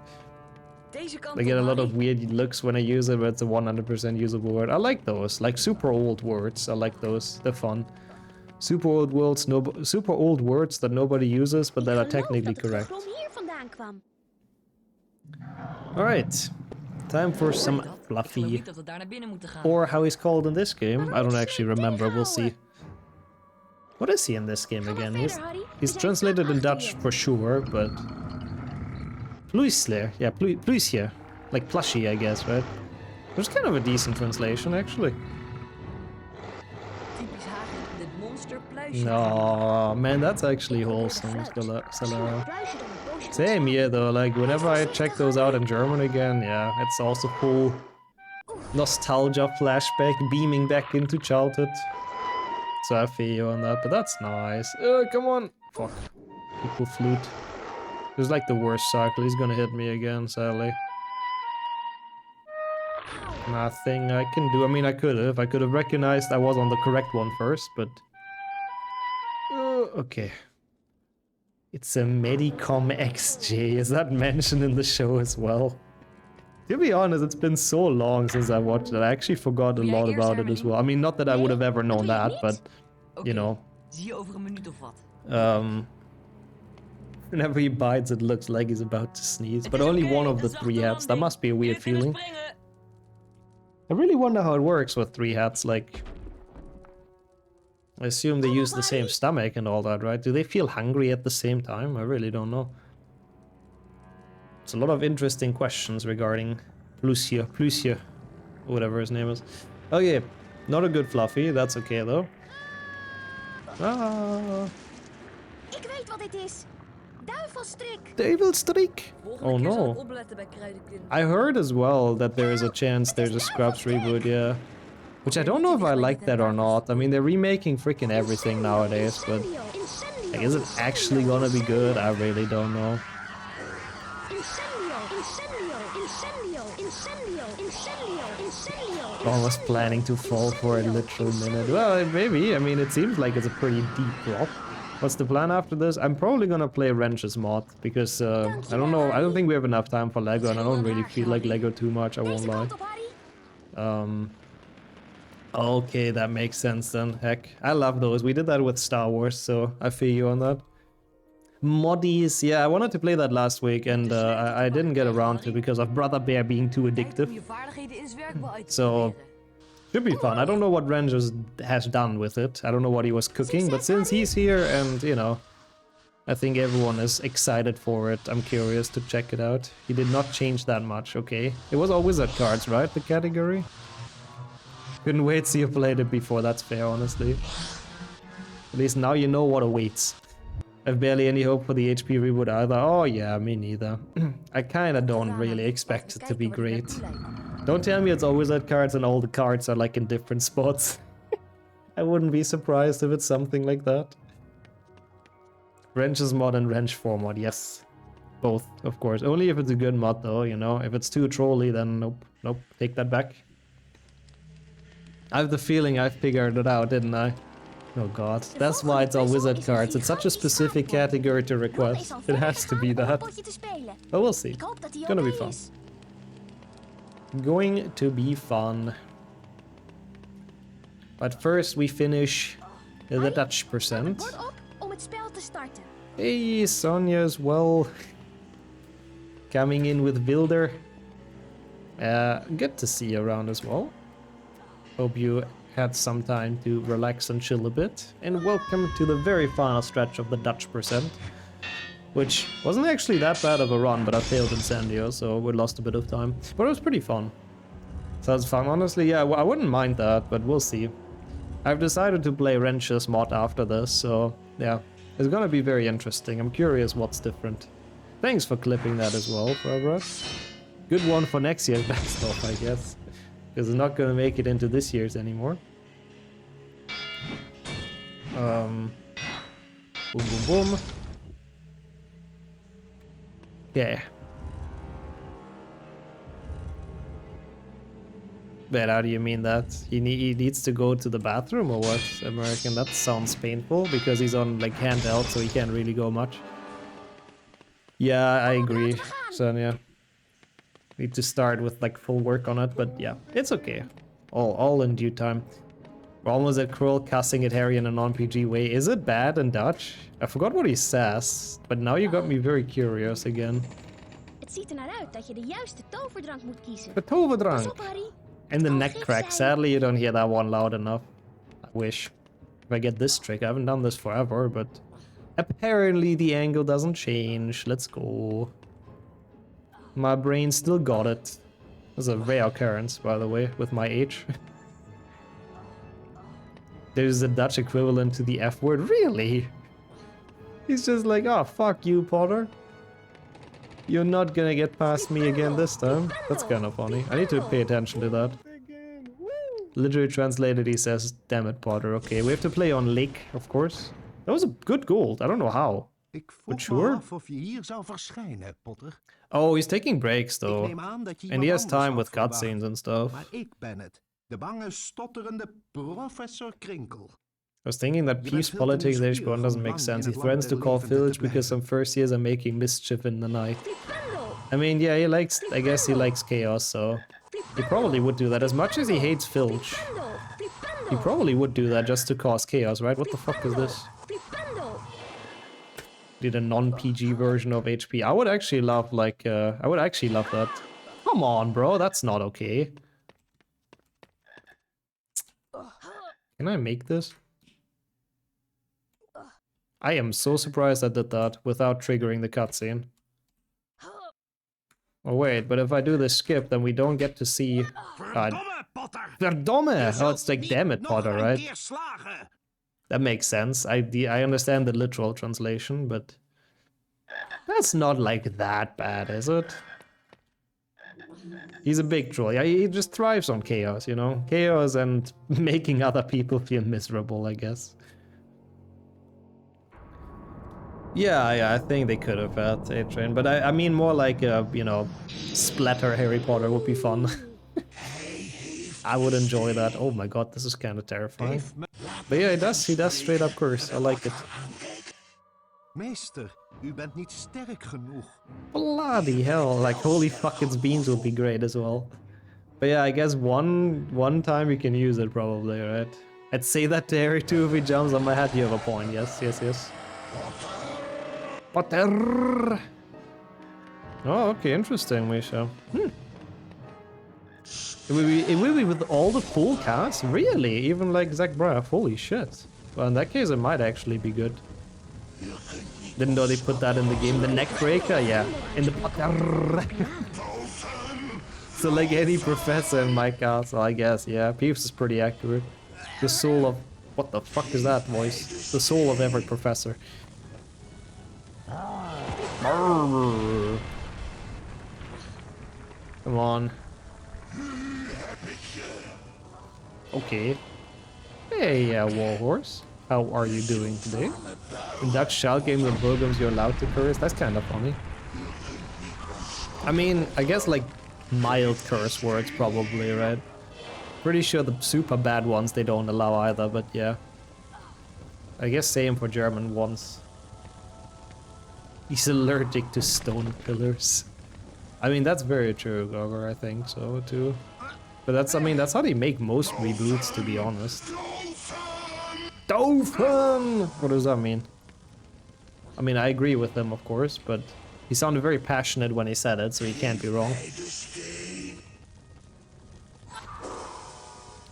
I get a lot of weird looks when I use it, but it's a 100% usable word. I like those, like super old words. I like those, they're fun. Super old words that nobody uses, but that are technically correct. Alright, time for some Fluffy. Or how he's called in this game, I don't actually remember, we'll see. What is he in this game again? He's translated in Dutch for sure, but... Pluisler, yeah, Pluisje. Like plushie, I guess, right? Which is kind of a decent translation, actually. No, man, that's actually wholesome, Xylera. Same here, though, like, whenever I check those out in German again, yeah, it's also full nostalgia flashback, beaming back into childhood. So I feel you on that, but that's nice. Come on! Fuck. People flute. This is like the worst cycle, he's gonna hit me again, sadly. Nothing I can do. I mean, I could have recognized I was on the correct one first, but... okay. It's a Medicom XJ. Is that mentioned in the show as well? To be honest, it's been so long since I watched it. I actually forgot a lot about it as well. I mean, not that I would have ever known that, but, you know. Whenever he bites, it looks like he's about to sneeze. But only one of the 3 hats. That must be a weird feeling. I really wonder how it works with 3 hats, like... I assume they use the same stomach and all that, right? Do they feel hungry at the same time? I really don't know. It's a lot of interesting questions regarding Pluisje, whatever his name is. Okay, not a good Fluffy, that's okay though. Ah. Ik weet wat dit is. Duivelstrik. Devilstrik. Oh no. I heard as well that there is a chance there's a Scrubs reboot, yeah. Which I don't know if I like that or not. I mean, they're remaking freaking everything nowadays, but... like, is it actually gonna be good? I really don't know. I was planning to fall for a literal minute. Well, maybe. I mean, it seems like it's a pretty deep drop. What's the plan after this? I'm probably gonna play Wrench's mod because I don't know. I don't think we have enough time for Lego, and I don't really feel like Lego too much. I won't lie. Okay, that makes sense then. Heck, I love those. We did that with Star Wars, so I feel you on that. Moddies, yeah, I wanted to play that last week, and I didn't get around to because of Brother Bear being too addictive. So, should be fun. I don't know what Rangers has done with it. I don't know what he was cooking, but since he's here and, you know, I think everyone is excited for it. I'm curious to check it out. He did not change that much, okay. It was all wizard cards, right, the category? Couldn't wait till you played it before, that's fair, honestly. At least now you know what awaits. I have barely any hope for the HP reboot either. Oh yeah, me neither. I kinda don't really expect it to be great. Don't tell me it's all wizard cards and all the cards are like in different spots. I wouldn't be surprised if it's something like that. Wrench's mod and Wrench 4 mod, yes. Both, of course. Only if it's a good mod though, you know. If it's too trolly, then nope, nope, take that back. I have the feeling I figured it out, didn't I? Oh god, that's why it's all wizard cards. It's such a specific category to request. It has to be that. But we'll see. Gonna be fun. Going to be fun. But first we finish the Dutch percent. Hey, Sonia as well. Coming in with Wilder. Good to see you around as well. Hope you had some time to relax and chill a bit. And welcome to the very final stretch of the Dutch percent. Which wasn't actually that bad of a run, but I failed Incendio, so we lost a bit of time. But it was pretty fun. Sounds fun, honestly. Yeah, I wouldn't mind that, but we'll see. I've decided to play Wrench's mod after this, so yeah. It's gonna be very interesting. I'm curious what's different. Thanks for clipping that as well, Robert. Good one for next year's best of, I guess. Because it's not gonna make it into this year's anymore. Boom, boom, boom. Yeah. But how do you mean that? He needs to go to the bathroom or what? American, that sounds painful because he's on like handheld, so he can't really go much. Yeah, I agree, Sonia. Need to start with like full work on it, but yeah, it's okay. All in due time. We're almost at Krill cussing at Harry in a non-PG way. Is it bad in Dutch? I forgot what he says, but now you got me very curious again. Het ziet er naar uit dat je de juiste toverdrank moet kiezen. The toverdrank. Pas op, Harry. And the neck crack. Sadly, you don't hear that one loud enough. I wish. If I get this trick, I haven't done this forever, but apparently the angle doesn't change. Let's go. My brain still got it. That's a rare occurrence, by the way, with my age. There's a Dutch equivalent to the F word. Really? He's just like, oh, fuck you, Potter. You're not gonna get past me again this time. That's kind of funny. I need to pay attention to that. Literally translated, he says, damn it, Potter. Okay, we have to play on Lake, of course. That was a good goal. I don't know how. But sure. Oh, he's taking breaks, though. And he has time with cutscenes and stuff. I was thinking that peace politics H1 doesn't make sense. He threatens to call Filch because some first years are making mischief in the night. I mean, yeah, he likes, I guess he likes chaos, so he probably would do that. As much as he hates Filch, he probably would do that just to cause chaos, right? What the fuck is this? Did a non-PG version of HP. I would actually love, like, I would actually love that. Come on, bro, that's not okay. Can I make this? I am so surprised I did that without triggering the cutscene. Oh wait, but if I do this skip, then we don't get to see... Verdomme! Oh, it's like damn it, Potter, right? That makes sense. I understand the literal translation, but... That's not like that bad, is it? He's a big troll. Yeah, he just thrives on chaos, you know? Chaos and making other people feel miserable, I guess. Yeah, I think they could have had A-Train, but I mean more like, you know, splatter Harry Potter would be fun. I would enjoy that. Oh my god, this is kind of terrifying. But yeah, he does straight up curse. I like it. Meester, u bent niet sterk genoeg. Bloody hell, like holy fuck, its beans would be great as well. But yeah, I guess one time you can use it probably, right? I'd say that to Harry too if he jumps on my head. You have a point, yes. Potter! Oh, okay, interesting, Misha. It will be with all the full cast? Really? Even like Zach Braff? Holy shit. Well, in that case, it might actually be good. Didn't know they put that in the game. The neck breaker? Yeah. In the Potter. So like any professor in my castle, I guess. Yeah, Peeves is pretty accurate. The soul of... What the fuck is that voice? The soul of every professor. Come on. Okay. Hey, Warhorse. How are you doing today? In Dutch shout games and programs you're allowed to curse? That's kind of funny. I mean, I guess like mild curse words probably, right? Pretty sure the super bad ones they don't allow either, but yeah. I guess same for German ones. He's allergic to stone pillars. I mean, that's very true, Gogor, I think so too. But that's, I mean, that's how they make most reboots, to be honest. Dolphin! What does that mean? I mean, I agree with him, of course, but he sounded very passionate when he said it, so he can't be wrong.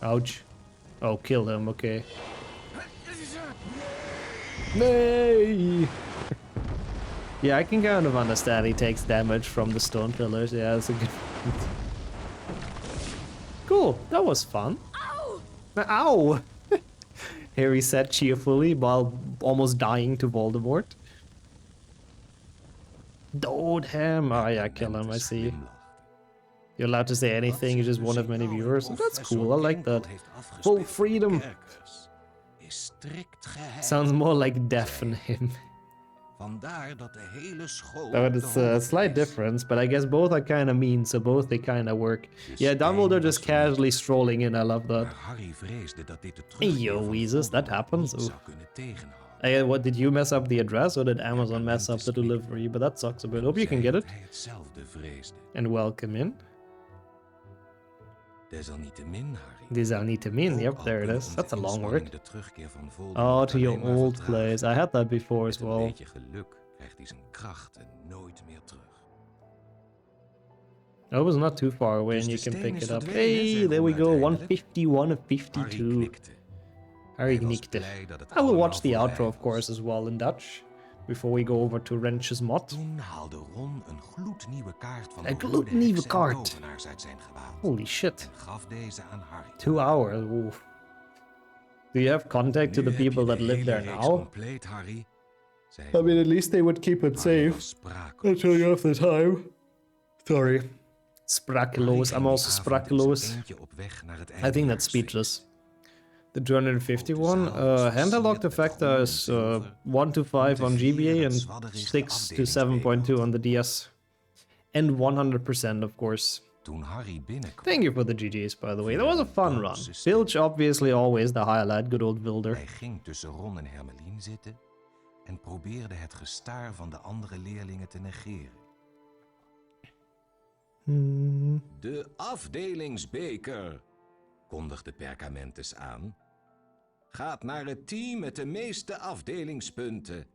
Ouch. Oh, kill him, okay. Nay! Yeah, I can kind of understand he takes damage from the stone pillars. Yeah, that's a good point. Cool, that was fun. Ow! Ow! Harry said cheerfully while almost dying to Voldemort. Dote him! Oh yeah, kill him, I see. You're allowed to say anything, you're just one of many viewers. Oh, that's cool, I like that. Full freedom! Sounds more like deafen him. But it's a slight difference, but I guess both are kind of mean, so both they kind of work. Yeah, Dumbledore just casually strolling in, I love that. Hey yo, Weezus, that happens. What, did you mess up the address or did Amazon mess up the delivery? But that sucks a bit. Hope you can get it. And welcome in. Desalniettemin, yep, there it is. That's a long word. Oh, to your old place. I had that before as well. I was not too far away and you can pick it up. Hey, there we go, 151 of 52. Harry knickte. I will watch the outro, of course, as well in Dutch. Before we go over to Wrench's mod. Een gloednieuwe kaart. Holy shit. 2 hours, oof. Do you have contact to the people that live there now? I mean, at least they would keep it safe until you have the time. Sorry. Sprakeloos. I'm also sprakeloos. I think that's speechless. The 251, handheld locked effector is 1 to 5 on GBA and 6 to 7.2 on the DS. And 100% of course. Thank you for the GG's, by the way. That was a fun run. Filch obviously always the highlight, good old Wilder. Hij ging tussen Ron en Hermelien zitten en probeerde het gestaar van de andere leerlingen te negeren. De afdelingsbeker, kondigde Perkamentus aan, gaat naar het team met de meeste afdelingspunten.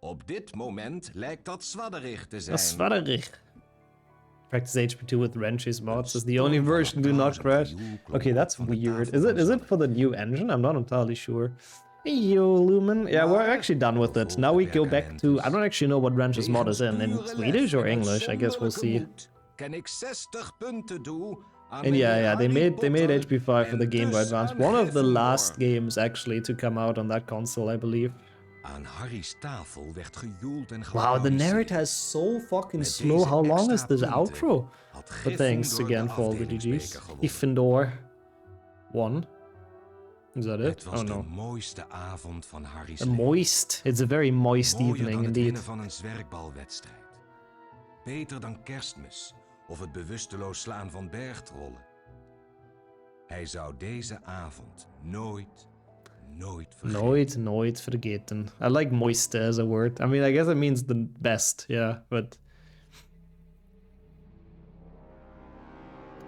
Op dit moment lijkt dat Zwadderig te zijn. Zwadderig. Practice HP2 with Wrench's mods is the only version do not crash. Okay, that's weird. Is it for the new engine? I'm not entirely sure. Hey yo, Lumen. Yeah, we're actually done with it. Now we go back to... I don't actually know what Wrench's mod is in Swedish or English. I guess we'll see. And yeah, they made HP5 for the Game Boy Advance. One of the last games actually to come out on that console, I believe. Wow, the narrator is so fucking slow. How long is this outro? But thanks again for all the GG's. Ifendor 1. Is that Het it? was Oh de no. mooiste avond van Harry's A leven. moist. It's a very moist Mooier evening dan het indeed. winnen van een zwerkbalwedstrijd. Beter dan Kerstmis of het bewusteloos slaan van bergtrollen. Hij zou deze avond nooit vergeten. Nooit vergeten. I like moist as a word. I mean, I guess it means the best, yeah, but...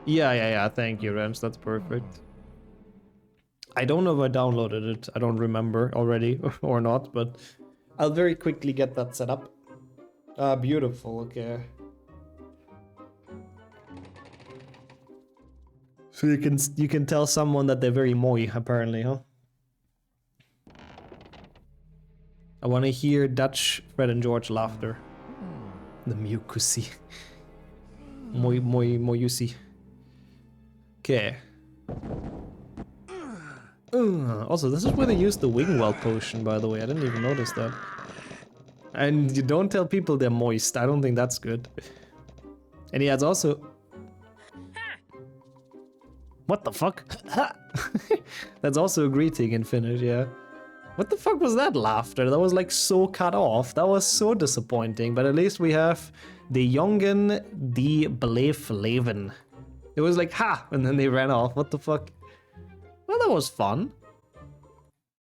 Yeah, thank you, Rams, that's perfect. I don't know if I downloaded it, I don't remember already, or not, but I'll very quickly get that set up. Ah, beautiful, okay. So you can tell someone that they're very moy, apparently, huh? I want to hear Dutch Fred and George laughter. The mucusy. Moyusi. Okay. Also, this is where they use the Wingwell potion, by the way. I didn't even notice that. And you don't tell people they're moist. I don't think that's good. And he has also... What the fuck? That's also a greeting in Finnish, yeah. What the fuck was that laughter? That was like so cut off. That was so disappointing. But at least we have the Jongen die bleef leven. It was like, ha! And then they ran off. What the fuck? Well, that was fun.